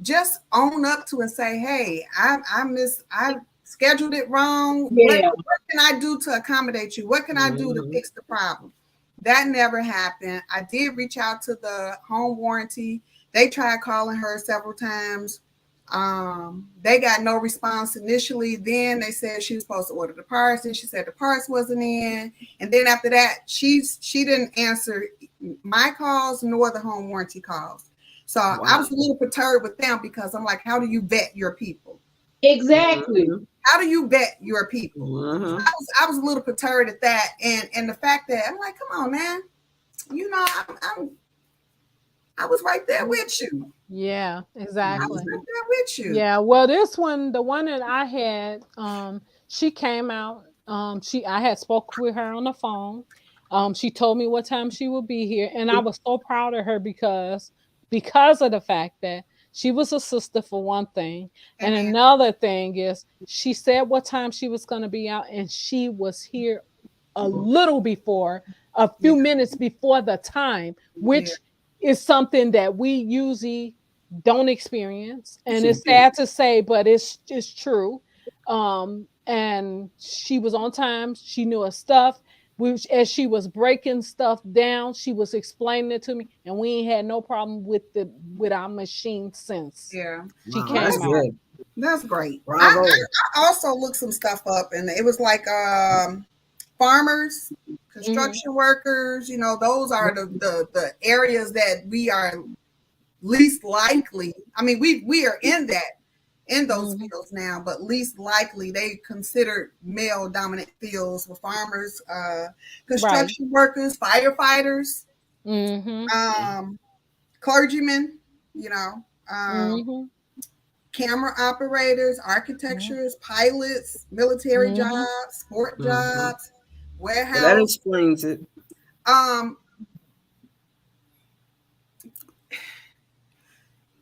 Just own up to and say, "Hey, I scheduled it wrong. Yeah. What can I do to accommodate you? What can I do to Hmm. fix the problem?" That never happened. I did reach out to the home warranty. They tried calling her several times. They got no response initially. Then they said she was supposed to order the parts, and she said the parts wasn't in. And then after that, she didn't answer my calls nor the home warranty calls. So I Wow. was a little perturbed with them because I'm like, how do you vet your people? Exactly. Hmm. How do you vet your people? So Hmm. I was a little perturbed at that, and the fact that I'm like, come on, man, I was right there with you. Yeah, I was exactly. right there with you. Yeah, well, this one, the one that I had, she came out. I had spoke with her on the phone. She told me what time she would be here, and I was so proud of her because of the fact that she was a sister for one thing, and Amen. another thing is she said what time she was going to be out, and she was here a little before, a Yeah, few minutes before the time, yeah, which is something that we usually don't experience, and She it's did. sad to say, but it's true. And she was on time. She knew her stuff. As she was breaking stuff down, she was explaining it to me, and we ain't had no problem with our machine since yeah. she Wow. Well, That's came out. good. that's great. Bravo. I also looked some stuff up, and it was like farmers, Hmm. construction workers. Those are the areas that we are least likely. I mean, we are in those Hmm. fields now, but least likely they considered male dominant fields with farmers, Right. construction workers, firefighters, Hmm. um, clergymen, you know, um, Hmm. camera operators, architectures, pilots, military Hmm. jobs, sport Hmm. jobs, Well, that warehouse. explains it. Um,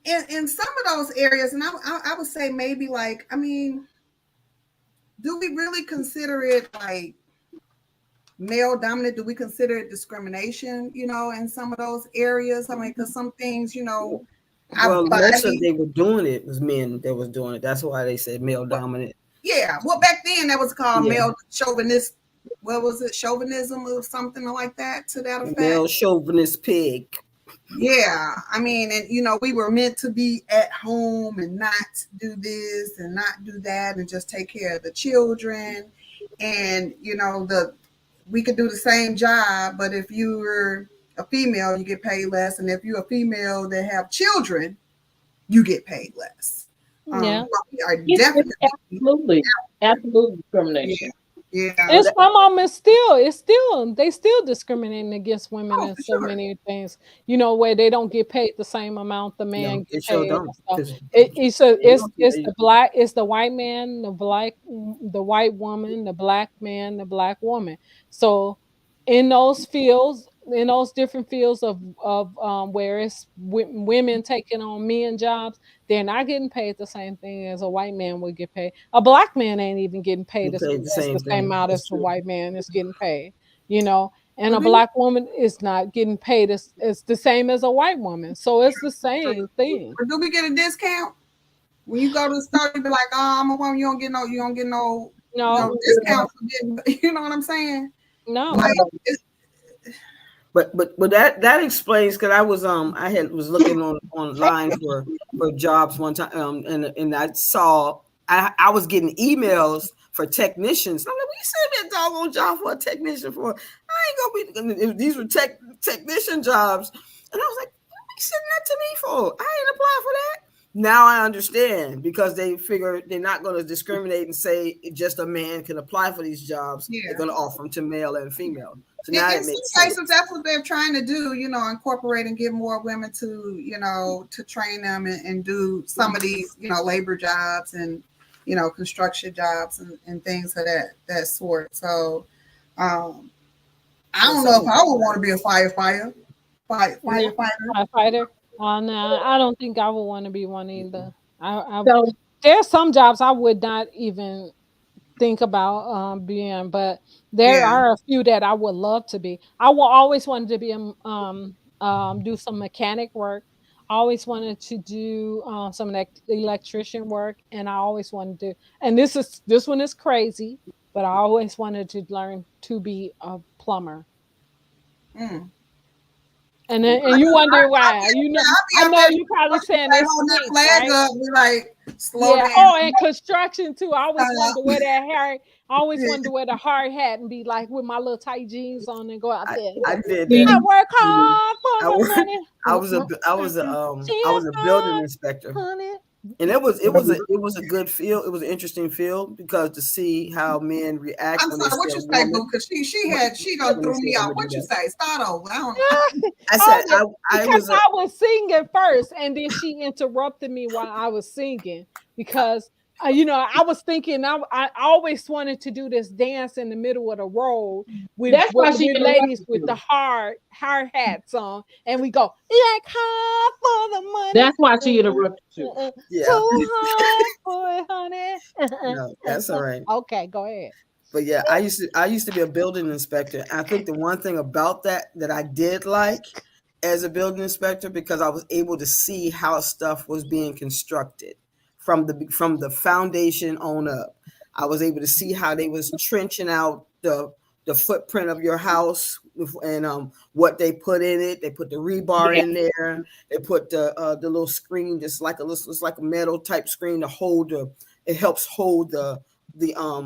in some of those areas, and I would say maybe like, I mean, do we really consider it like male dominant? Do we consider it discrimination, in some of those areas? I mean, because some things, our Well, most of body, they were doing it was men that was doing it. That's why they said male dominant. yeah. Well, back then that was called Yeah. male chauvinist. What was it? Chauvinism or something like that to that effect. Male chauvinist pig. Yeah, I mean, and we were meant to be at home and not do this and not do that and just take care of the children. And the we could do the same job, but if you were a female, you get paid less, and if you're a female that have children, you get paid less. Yeah. So we are It's definitely, absolute yeah, discrimination. yeah. Well, And that, some of them is still they still discriminating against women Oh, in for so sure. many things, where they don't get paid the same amount the man no, get it sure paid don't. and stuff. Because It's the black, it's the white man, the white woman, the black man, the black woman. So in those fields, in those different fields of where it's women taking on men jobs, they're not getting paid the same thing as a white man would get paid. A black man ain't even getting paid You as, paid the as the same same thing. amount That's as the true. white man is getting paid, you know. And a Well, black woman is not getting paid as the same as a white woman. So it's the same thing. do we get a discount when you go to the store? You be like, "Oh, I'm a woman. You don't get no, No, discount for getting." You know what I'm saying? no. Like, it's, But that explains, because I had was looking online for jobs one time, and I saw I was getting emails for technicians. I'm like, "We sent me a doggone job for a technician for, I ain't gonna be, these were technician jobs," and I was like, "What are you sending that to me for? I ain't applied for that." Now I understand, because they figure they're not going to discriminate and say just a man can apply for these jobs. yeah. They're going to offer them to male and female. So now In it some makes cases, sense. that's what they're trying to do, incorporate and get more women to, to train them and do some of these, labor jobs and, construction jobs and things of that sort. So, I don't know if I would want to be a firefighter. No, Firefighter. firefighter. No, I don't think I would want to be one either. I So there's some jobs I would not even think about being, but there Yeah. are a few that I would love to be. I will always wanted to be do some mechanic work. I always wanted to do some electrician work, and I always wanted to. And this one is crazy, but I always wanted to learn to be a plumber. Mm. And you wonder why? I'll be I up know there you probably saying like it holding that stinks, flag right? up, be like, slow Yeah. down. Oh, and construction too. I always wanted to wear that hair. I always wanted to wear the hard hat and be like with my little tight jeans on and go out there and I go. did see, that. I work hard I for the worked. money. I She was a building hard, inspector, honey. and it was a good field. It was an interesting field, because to see how men react I'm when they sorry, see what a you say, woman, Boo? Because she done when they threw see me a off. woman do What you that. say? Start over. I don't know. I Oh said yeah, I because was a I was singing first, and then she interrupted me while I was singing because I was thinking I always wanted to do this dance in the middle of the road with that's with, why she with ladies interrupted with the you. hard hats on, and we go like hard for the money, That's why she interrupted you. yeah. too hard for it, honey. No, that's all right. Okay, go ahead. But yeah, I used to be a building inspector. I think the one thing about that I did like as a building inspector, because I was able to see how stuff was being constructed from the foundation on up. I was able to see how they was trenching out the footprint of your house, and what they put in it. They put the rebar Yeah. in there. They put the little screen, just like it's like a metal type screen to hold the. It helps hold the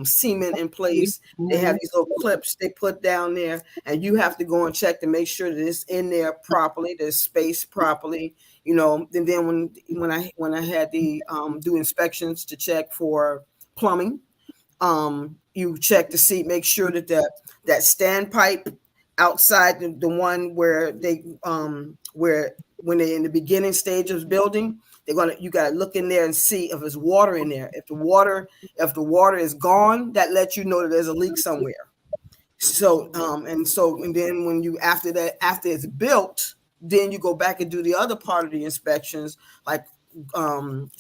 cement in place. They have Mhm. these little clips they put down there, and you have to go and check to make sure that it's in there properly, that it's spaced properly. And then when I had the do inspections to check for plumbing, you check to see, make sure that that standpipe outside the one where where when they're in the beginning stage of building, you gotta look in there and see if there's water in there. If the water is gone, that lets you know that there's a leak somewhere. And then when you after it's built, then you go back and do the other part of the inspections, like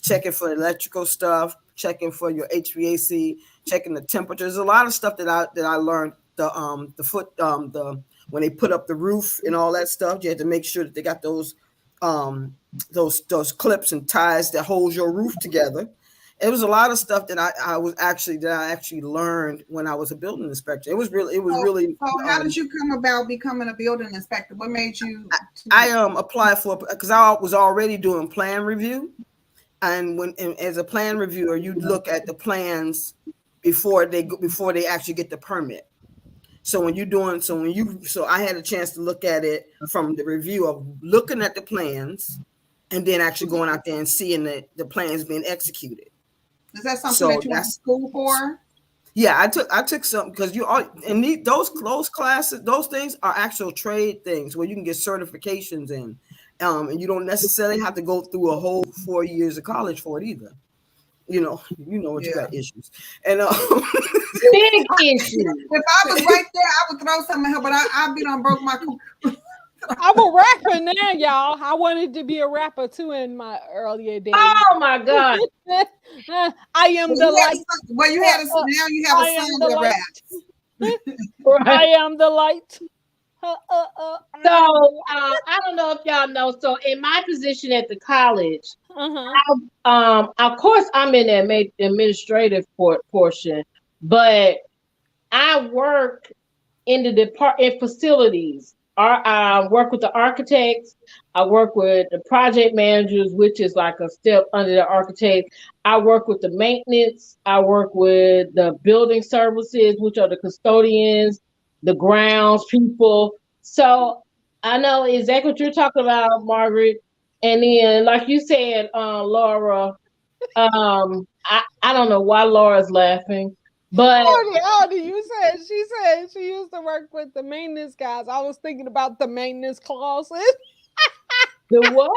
checking for electrical stuff, checking for your HVAC, checking the temperatures. A lot of stuff that I learned, the when they put up the roof and all that stuff. You had to make sure that they got um those clips and ties that hold your roof together. It was a lot of stuff that I actually learned when I was a building inspector. It was really So how did you come about becoming a building inspector? What made you? I applied for, because I was already doing plan review, and as a plan reviewer, you look at the plans before they actually get the permit. So I had a chance to look at it from the review of looking at the plans, and then actually going out there and seeing the plans being executed. Is that something So that you went to that's school for? Yeah, I took some, because you all and those classes, those things are actual trade things where you can get certifications in, and you don't necessarily have to go through a whole 4 years of college for it either. You know what you Yeah. got issues, and Big issue. If I was right there, I would throw something at her, but I'd be done broke my. I'm a rapper now, y'all. I wanted to be a rapper too in my earlier days. Oh my God. I am the light. Well, you had a now you have I a am son the that light. raps. I am the light. So I don't know if y'all know. So in my position at the college, of course I'm in the administrative portion, but I work in the department facilities. I work with the architects. I work with the project managers, which is like a step under the architect. I work with the maintenance. I work with the building services, which are the custodians, the grounds people. So I know exactly what you're talking about, Margaret. And then, like you said, Laura, I don't know why Laura's laughing, but You said she used to work with the maintenance guys. I was thinking about the maintenance closet. the what?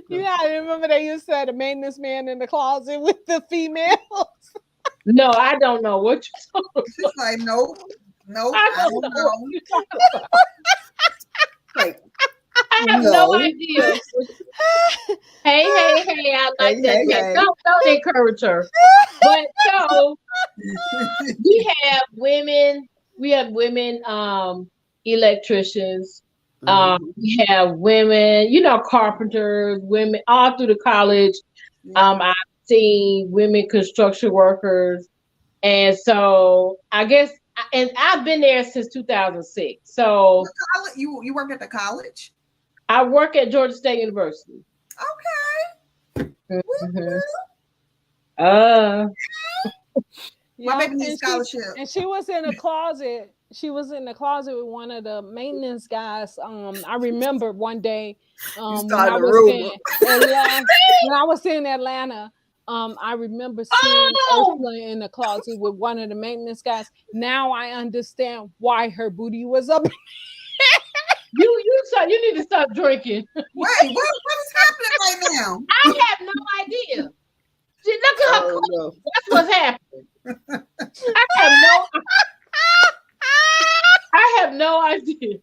Yeah, I remember they used to have the maintenance man in the closet with the females. No, I don't know what you're talking about. She's like, nope, I I don't don't know know. what you're talking about. like, I have no idea. Hey, I like that. hey, hey. Don't encourage her. But so we have women electricians. We have women, carpenters, women all through the college. I've seen women construction workers. And so I guess, and I've been there since 2006. So you work at the college? I work at Georgia State University. Okay. Mhm. My baby needs scholarship. And she was in a closet. She was in the closet with one of the maintenance guys. I remember one day when I was in Atlanta. I remember seeing Ursula in the closet with one of the maintenance guys. Now I understand why her booty was up. You need to stop drinking. Wait, what is happening right now? I have no idea. See, look at her. No. That's what's happening. I have no idea. You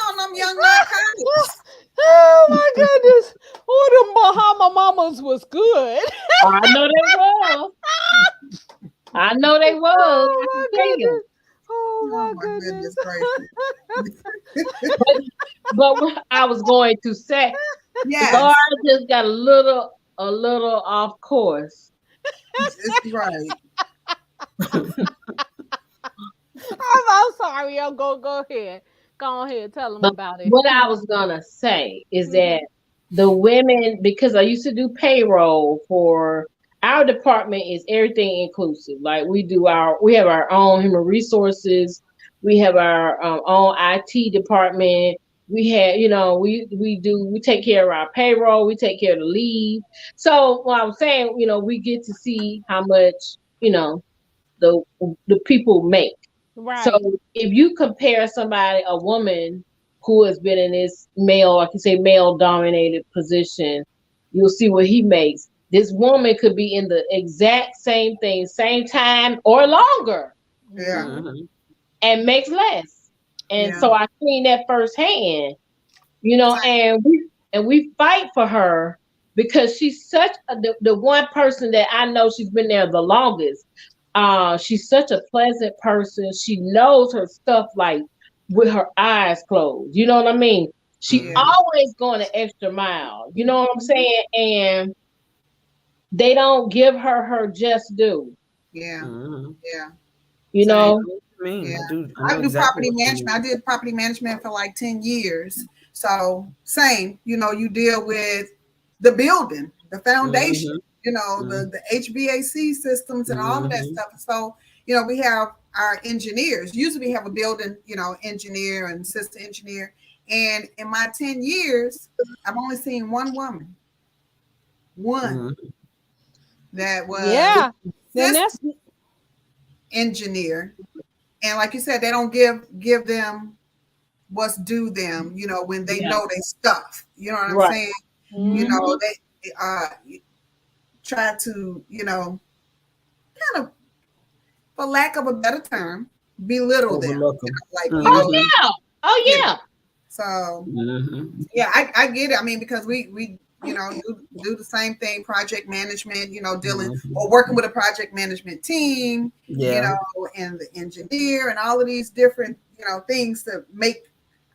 on them young narcotics. Oh my goodness. Oh, the Bahama Mamas was good. I know they was. Oh my goodness. Oh my goodness. but what I was going to say, Laura just got a little off course. It's right. I'm sorry. I'll go ahead. Go ahead. Tell them about it. What I was gonna say is that the women, because I used to do payroll for our department, is everything inclusive. Like we have our own human resources, we have our own IT department. We have, we take care of our payroll, we take care of the leave. So what I'm saying, we get to see how much, the people make. Right. So if you compare a woman who has been in this male dominated position, you'll see what he makes. This woman could be in the exact same thing, same time or longer. Yeah. And makes less. And so I've seen that firsthand, and we fight for her because she's such the one person that I know she's been there the longest. She's such a pleasant person. She knows her stuff like with her eyes closed. You know what I mean? She always going an extra mile. You know what I'm saying? And they don't give her just due. Yeah. Yeah. You know? Yeah. I do property management. I did property management for like 10 years. So same, you deal with the building, the foundation, the HVAC systems and all of that stuff. So, we have our engineers. Usually we have a building, engineer and assistant engineer. And in my 10 years, I've only seen one woman. One. That was then that's engineer. And like you said, they don't give them what's due them, when they know they stuff. You know what I'm saying? Mm-hmm. try to, kind of, for lack of a better term, belittle them. Overlook them. Like, Oh yeah. Oh you know, yeah. so Yeah, I get it. I mean, because we do the same thing, project management, dealing or working with a project management team, yeah, and the engineer and all of these different, things to make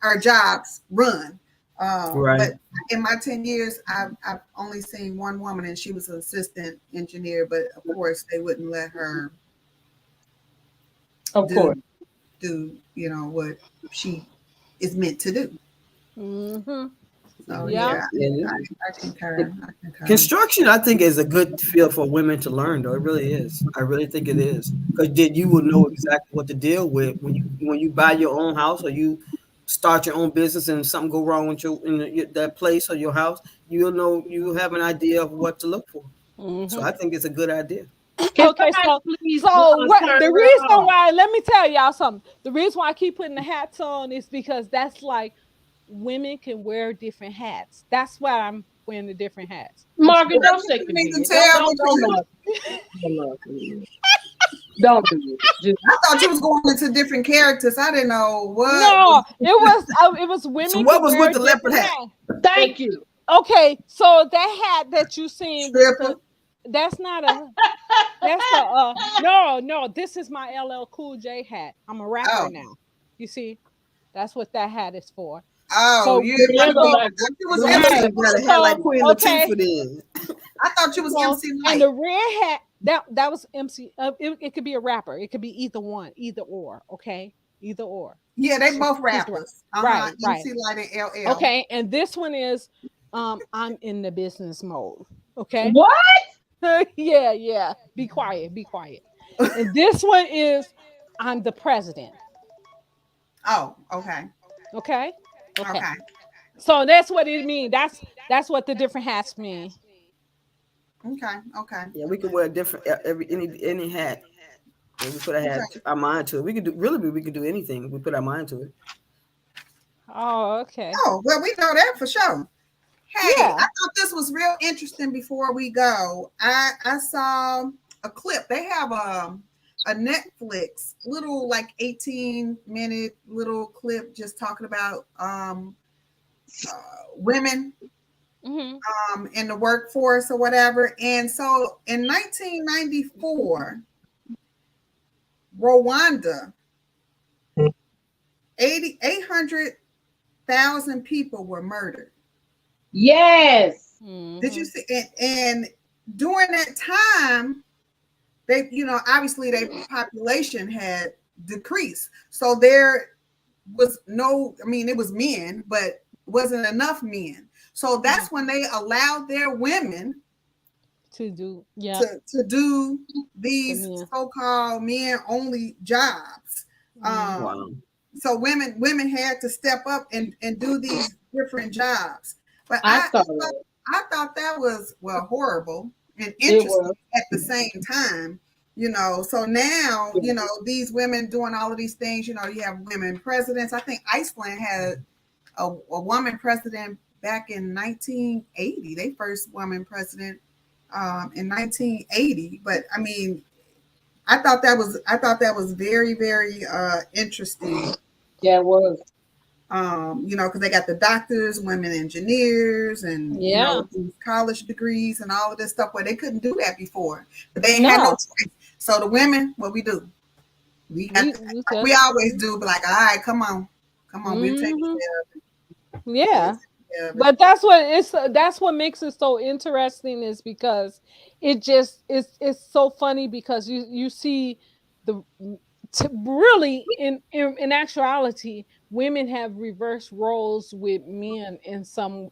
our jobs run. right. But in my 10 years, I've only seen one woman, and she was an assistant engineer, but of course they wouldn't let her Of course. do what she is meant to do. Mm-hmm. So Yeah. I concur. Construction, I think, is a good field for women to learn, though. It really is. I really think it is, because then you will know exactly what to deal with when you buy your own house, or you start your own business and something go wrong with that place or your house. You'll know, you have an idea of what to look for. So I think it's a good idea. Can Okay, somebody please turn the her reason off? why, let me tell y'all something. The reason why I keep putting the hats on is because that's like women can wear different hats. That's why I'm wearing the different hats. Margaret, don't You shake your need to head. tell Don't, me. don't do it. Just I thought you was going into different characters. I didn't know what. No, it was women So what can was wear with the leopard different hat? hats. thank you. Okay, so that hat that you seen with Stripper. that's not a that's a no, this is my LL Cool J hat. I'm a rapper Oh. now. You see? That's what that hat is for. Oh, So you Remember, so like, you was You right. must MC. have got a hat So like Queen okay. Latifah then. I thought you was So MC and Light. the red hat that was MC. It could be a rapper. It could be either one, either or. Okay, either or. Yeah, they both She's right. rappers. Right, right. MC Light and LL. Okay, and this one is I'm in the business mode. Okay. what? Yeah. Be quiet, be quiet. And this one is I'm the president. Oh, okay. Okay. Okay. Okay. So that's what it means. That's what the different hats mean. Okay. Okay. Yeah, we could wear a different any hat. And we put Okay. our mind to it. We could do anything. We put our mind to it. Oh, okay. Oh, well, we know that for sure. Hey, I Yeah. thought this was real interesting before we go. I saw a clip. They have a Netflix little like 18-minute little clip just talking about women Hmm. in the workforce or whatever. And so in 1994, Rwanda, 800,000 people were murdered. Yes. Did you see? And during that time, they, obviously their population had decreased. So there was no, I mean, it was men, but wasn't enough men. So that's when they allowed their women To do, yeah. to do these men. so-called men-only jobs. Wow. So women had to step up and do these different jobs. But I saw that. I thought that was, well, horrible and It interesting was. at the same time. So now, these women doing all of these things, you have women presidents. I think Iceland had a woman president back in 1980. They first woman president in 1980. But I mean, I thought that was very, very interesting. Yeah, it was. Because they got the doctors, women engineers, and Yeah. these college degrees and all of this stuff where they couldn't do that before. But they ain't had no No. choice. So the women, what we do, we got like we always do, but like, all right, come on, we'll take Mhm. care of it. Yeah. Yeah, But that's what makes it so interesting is because it's so funny because you see the really in actuality women have reversed roles with men in some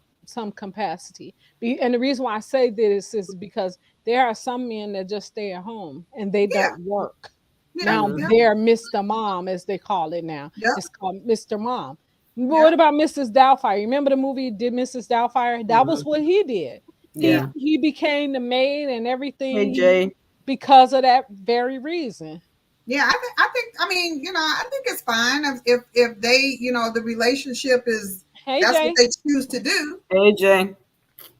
capacity. And the reason why I say this is because there are some men that just stay at home and they yeah, don't work. yeah, Now yeah, they're Mr. Mom, as they call it now. yeah, It's called Mr. Mom. But yeah. what about Mrs. Doubtfire? Remember the movie Did Mrs. Doubtfire? That was what he did. He Yeah. he became the maid and Hey everything Jay. because of that very reason. Yeah, I mean, I think it's fine if they, the relationship is Hey that's what Jay. they choose to do. Hey Jay.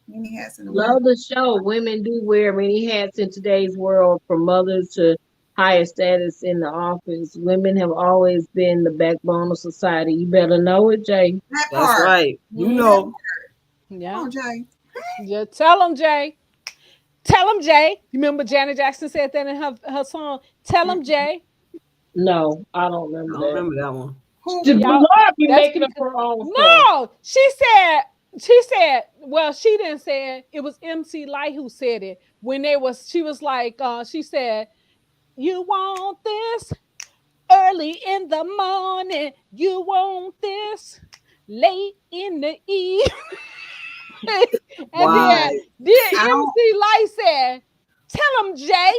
Many hats in the Love world. the show. Women do wear many hats in today's world, from mothers to higher status in the office. Women have always been the backbone of society. You better know it, Jay. That That's part. right. You Mhm. know. Come Yeah. on, Jay. Yeah. Tell them, Jay. Tell them, Jay. You remember Janet Jackson said that in her song? Tell them, Jay. No, I don't I remember don't that. remember that one. Who? Y'all, Laura be that's making up because her own stuff. no, she said, well, she didn't say it. It was MC Light who said it when she was like, she said, you want this early in the morning, you want this late in the evening. And Why? then I don't. MC Light said, tell him, Jay.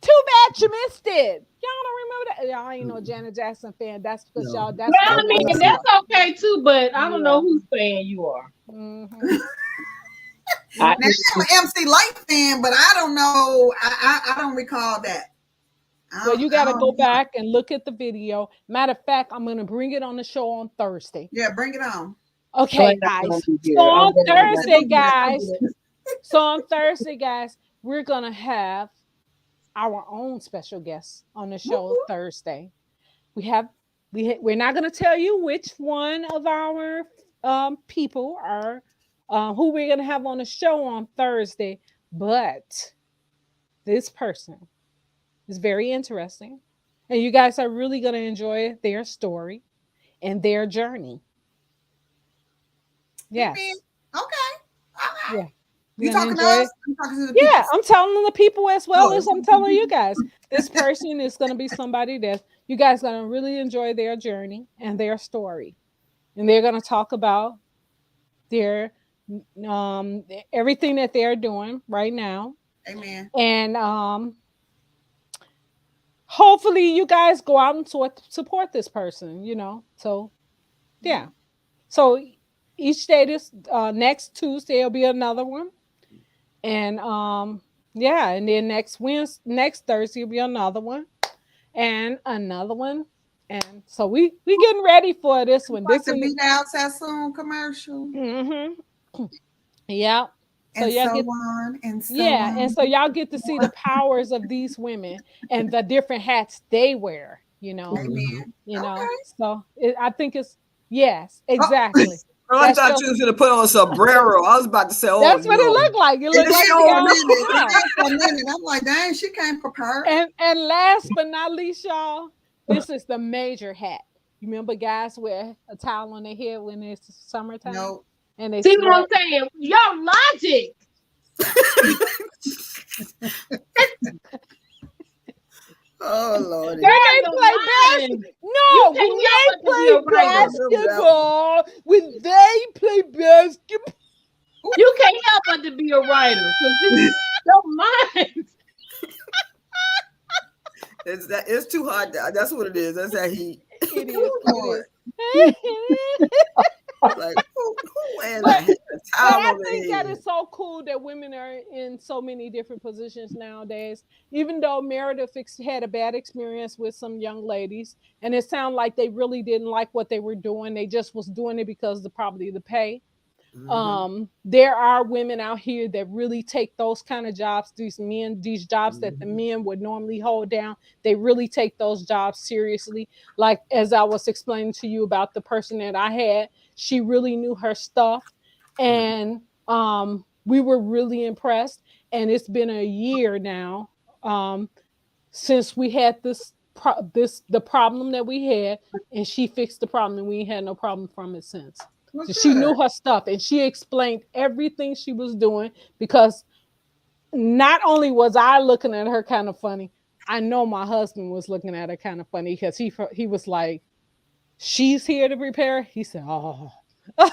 Too bad you missed it. Y'all don't remember that? Y'all ain't no Janet Jackson fan. That's because No. y'all. That's Well, why I Nope. y'all mean, don't MC. know. that's okay too, but I don't know Yeah. whose fan you are. Mm-hmm. I, Now, I'm an MC Light fan, but I don't know. I don't recall that. Well, you got I to don't go know. back and look at the video. Matter of fact, I'm going to bring it on the show on Thursday. Yeah, bring it on. Okay, glad I'm guys. gonna be So here. I'm on glad I'm gonna Thursday, be here. guys. So on Thursday, guys, we're going to have our own special guest on the show Woo-hoo. Thursday. We're not going to tell you which one of our people are who we're going to have on the show on Thursday, but this person is very interesting, and you guys are really going to enjoy their story and their journey. Amen. Yes, Okay. All right. yeah, You you're going to talking to enjoy us? it. I'm talking to the Yeah, people. I'm telling the people as well Oh, as I'm telling you guys. This person is going to be somebody that you guys are going to really enjoy their journey and their story. And they're going to talk about their everything that they're doing right now. amen. And hopefully you guys go out and support this person, So, yeah. So each day this next Tuesday will be another one. And yeah, and then next Thursday will be another one and another one. And so we getting ready for this one. Like This the one. Be Now Sassoon commercial Mhm. Yeah. So and y'all so get on and so yeah, and on. so y'all get to see the powers of these women and the different hats they wear. Mm-hmm. Amen. You know. Okay. So I think it's yes, Oh, exactly. Girl, I That's thought just you was gonna put on a sombrero. I was about to say, oh that's what it no. looked like. It It looked it like did she for a showed got me. minute. It yeah. did for a minute. I'm like, dang, she came prepared. And last but not least, y'all, this is the major hat. You remember guys wear a towel on their head when it's summertime No. and they See what I'm sweat. saying? Your logic. Oh Lordy. When Girl, they your play mind. You no, when can't help but to be a they play writer. basketball, You can't help but to be a writer. Because your mind. It's too hot. That's what it is. That's that heat. it is, Oh, Lord. it is. Like who wearing but a but towel I over think their that head? is so cool that women are in so many different positions nowadays. Even though Meredith had a bad experience with some young ladies, and it sounded like they really didn't like what they were doing. They just was doing it because of probably the pay. Mm-hmm. There are women out here that really take those kind of jobs, these jobs that the Mm-hmm. men would normally hold down. They really take those jobs seriously. Like as I was explaining to you about the person that I had, she really knew her stuff, and we were really impressed. And it's been a year now since we had the problem that we had, and she fixed the problem, and we ain't had no problem from it since. Well, So she good. knew her stuff, and she explained everything she was doing, because not only was I looking at her kind of funny, I know my husband was looking at her kind of funny, because he was like, she's here to prepare. He said, oh. I'm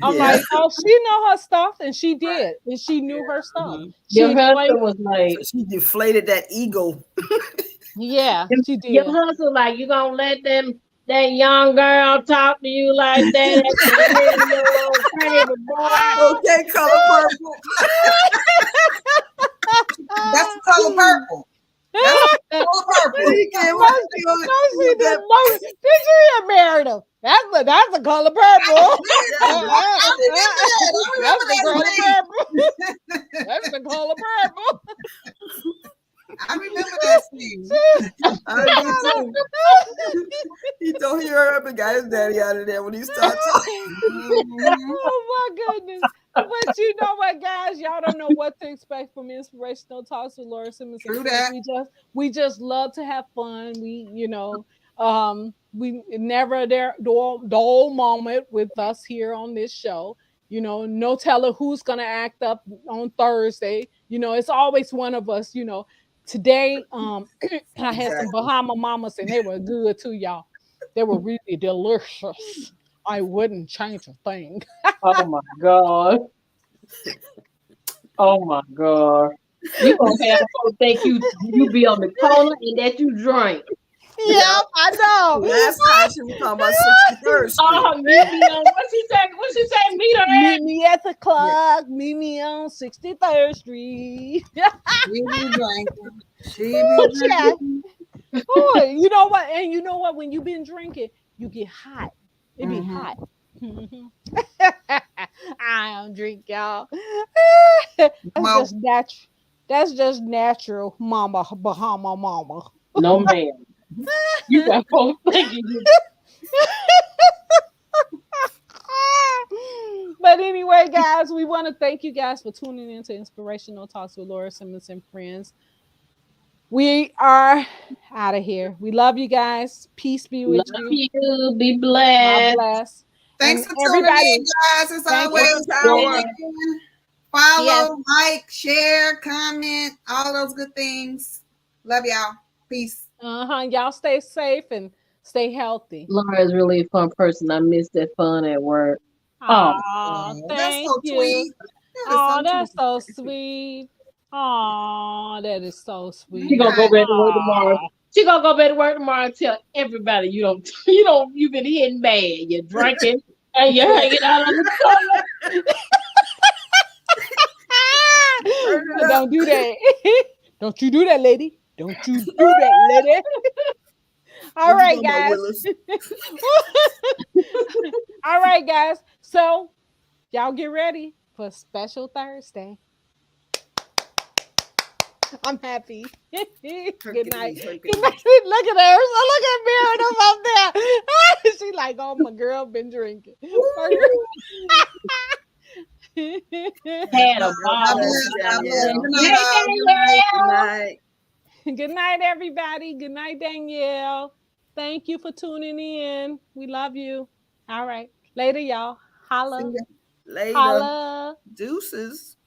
Yeah. like, oh, she know her stuff, and she did, Right. and she knew her stuff. Mm-hmm. She Your explained, husband was like, So she deflated that ego. yeah, she your did. husband like, you gonna let that young girl talk to you like that at the end of your little table, boy? Okay, color purple. That's the color purple. That's the color purple. He came No, up. no, she didn't. No, did you hear Meredith? That's the color purple. I remember that. That's the color I purple. That's the color purple. remember that scene. I do too. He told he hurried up and got his daddy out of there when he started talking. Oh my goodness. But you know what, guys? Y'all don't know what to expect from Inspirational Talks with Laura Simmons. True that. We just love to have fun. We never a dull moment with us here on this show. No telling who's gonna act up on Thursday. It's always one of us. Today, I had some Bahama Mamas and they were good too, y'all. They were really delicious. I wouldn't change a thing. Oh my God. Oh my God. You gonna have folks think you be on the corner and that you drink. Yeah, I know. Last time she was talking about 63rd Street. Oh, meet me on what she said? What she said? Meet her at? Meet me at the club. Meet me on 63rd Street. She be drinking. She be Yeah. drinking. Oh, you know what? And you know what? When you've been drinking, you get hot. It be hot. I don't drink, y'all. Mo. That's just natural, mama, Bahama mama. No, ma'am. You got folks thinking you. But anyway, guys, we want to thank you guys for tuning in to Inspirational Talks with Laura Simmons and friends. We are out of here. We love you guys. Peace be with Love you. you. Be God blessed. bless. Thanks And for tuning everybody, in, guys. As thank always, you. follow, Yes. like, share, comment, all those good things. Love y'all. Peace. Y'all stay safe and stay healthy. Laura is really a fun person. I miss that fun at work. Oh, Oh, That's thank so you. sweet. Oh, that's so sweet. Oh, that is so sweet. she gonna go back to work Aw. tomorrow. She gonna go back to work tomorrow and tell everybody you've been hitting bad. You're drinking and you're hanging out on the corner. Don't do that. Don't you do that, lady. Don't you do that, lady. All What you right, talking about, guys. Willis? All right, guys. So, y'all get ready for Special Thursday. I'm happy. Good night. Good night. Look at her. Look at Miriam up there. She like, oh, my girl been drinking. Had a ball. God bless. God bless. Good Hey, night. Good Danielle. night. Good night, everybody. Good night, Danielle. Thank you for tuning in. We love you. All right. Later, y'all. Holla. Later. Holla. Deuces.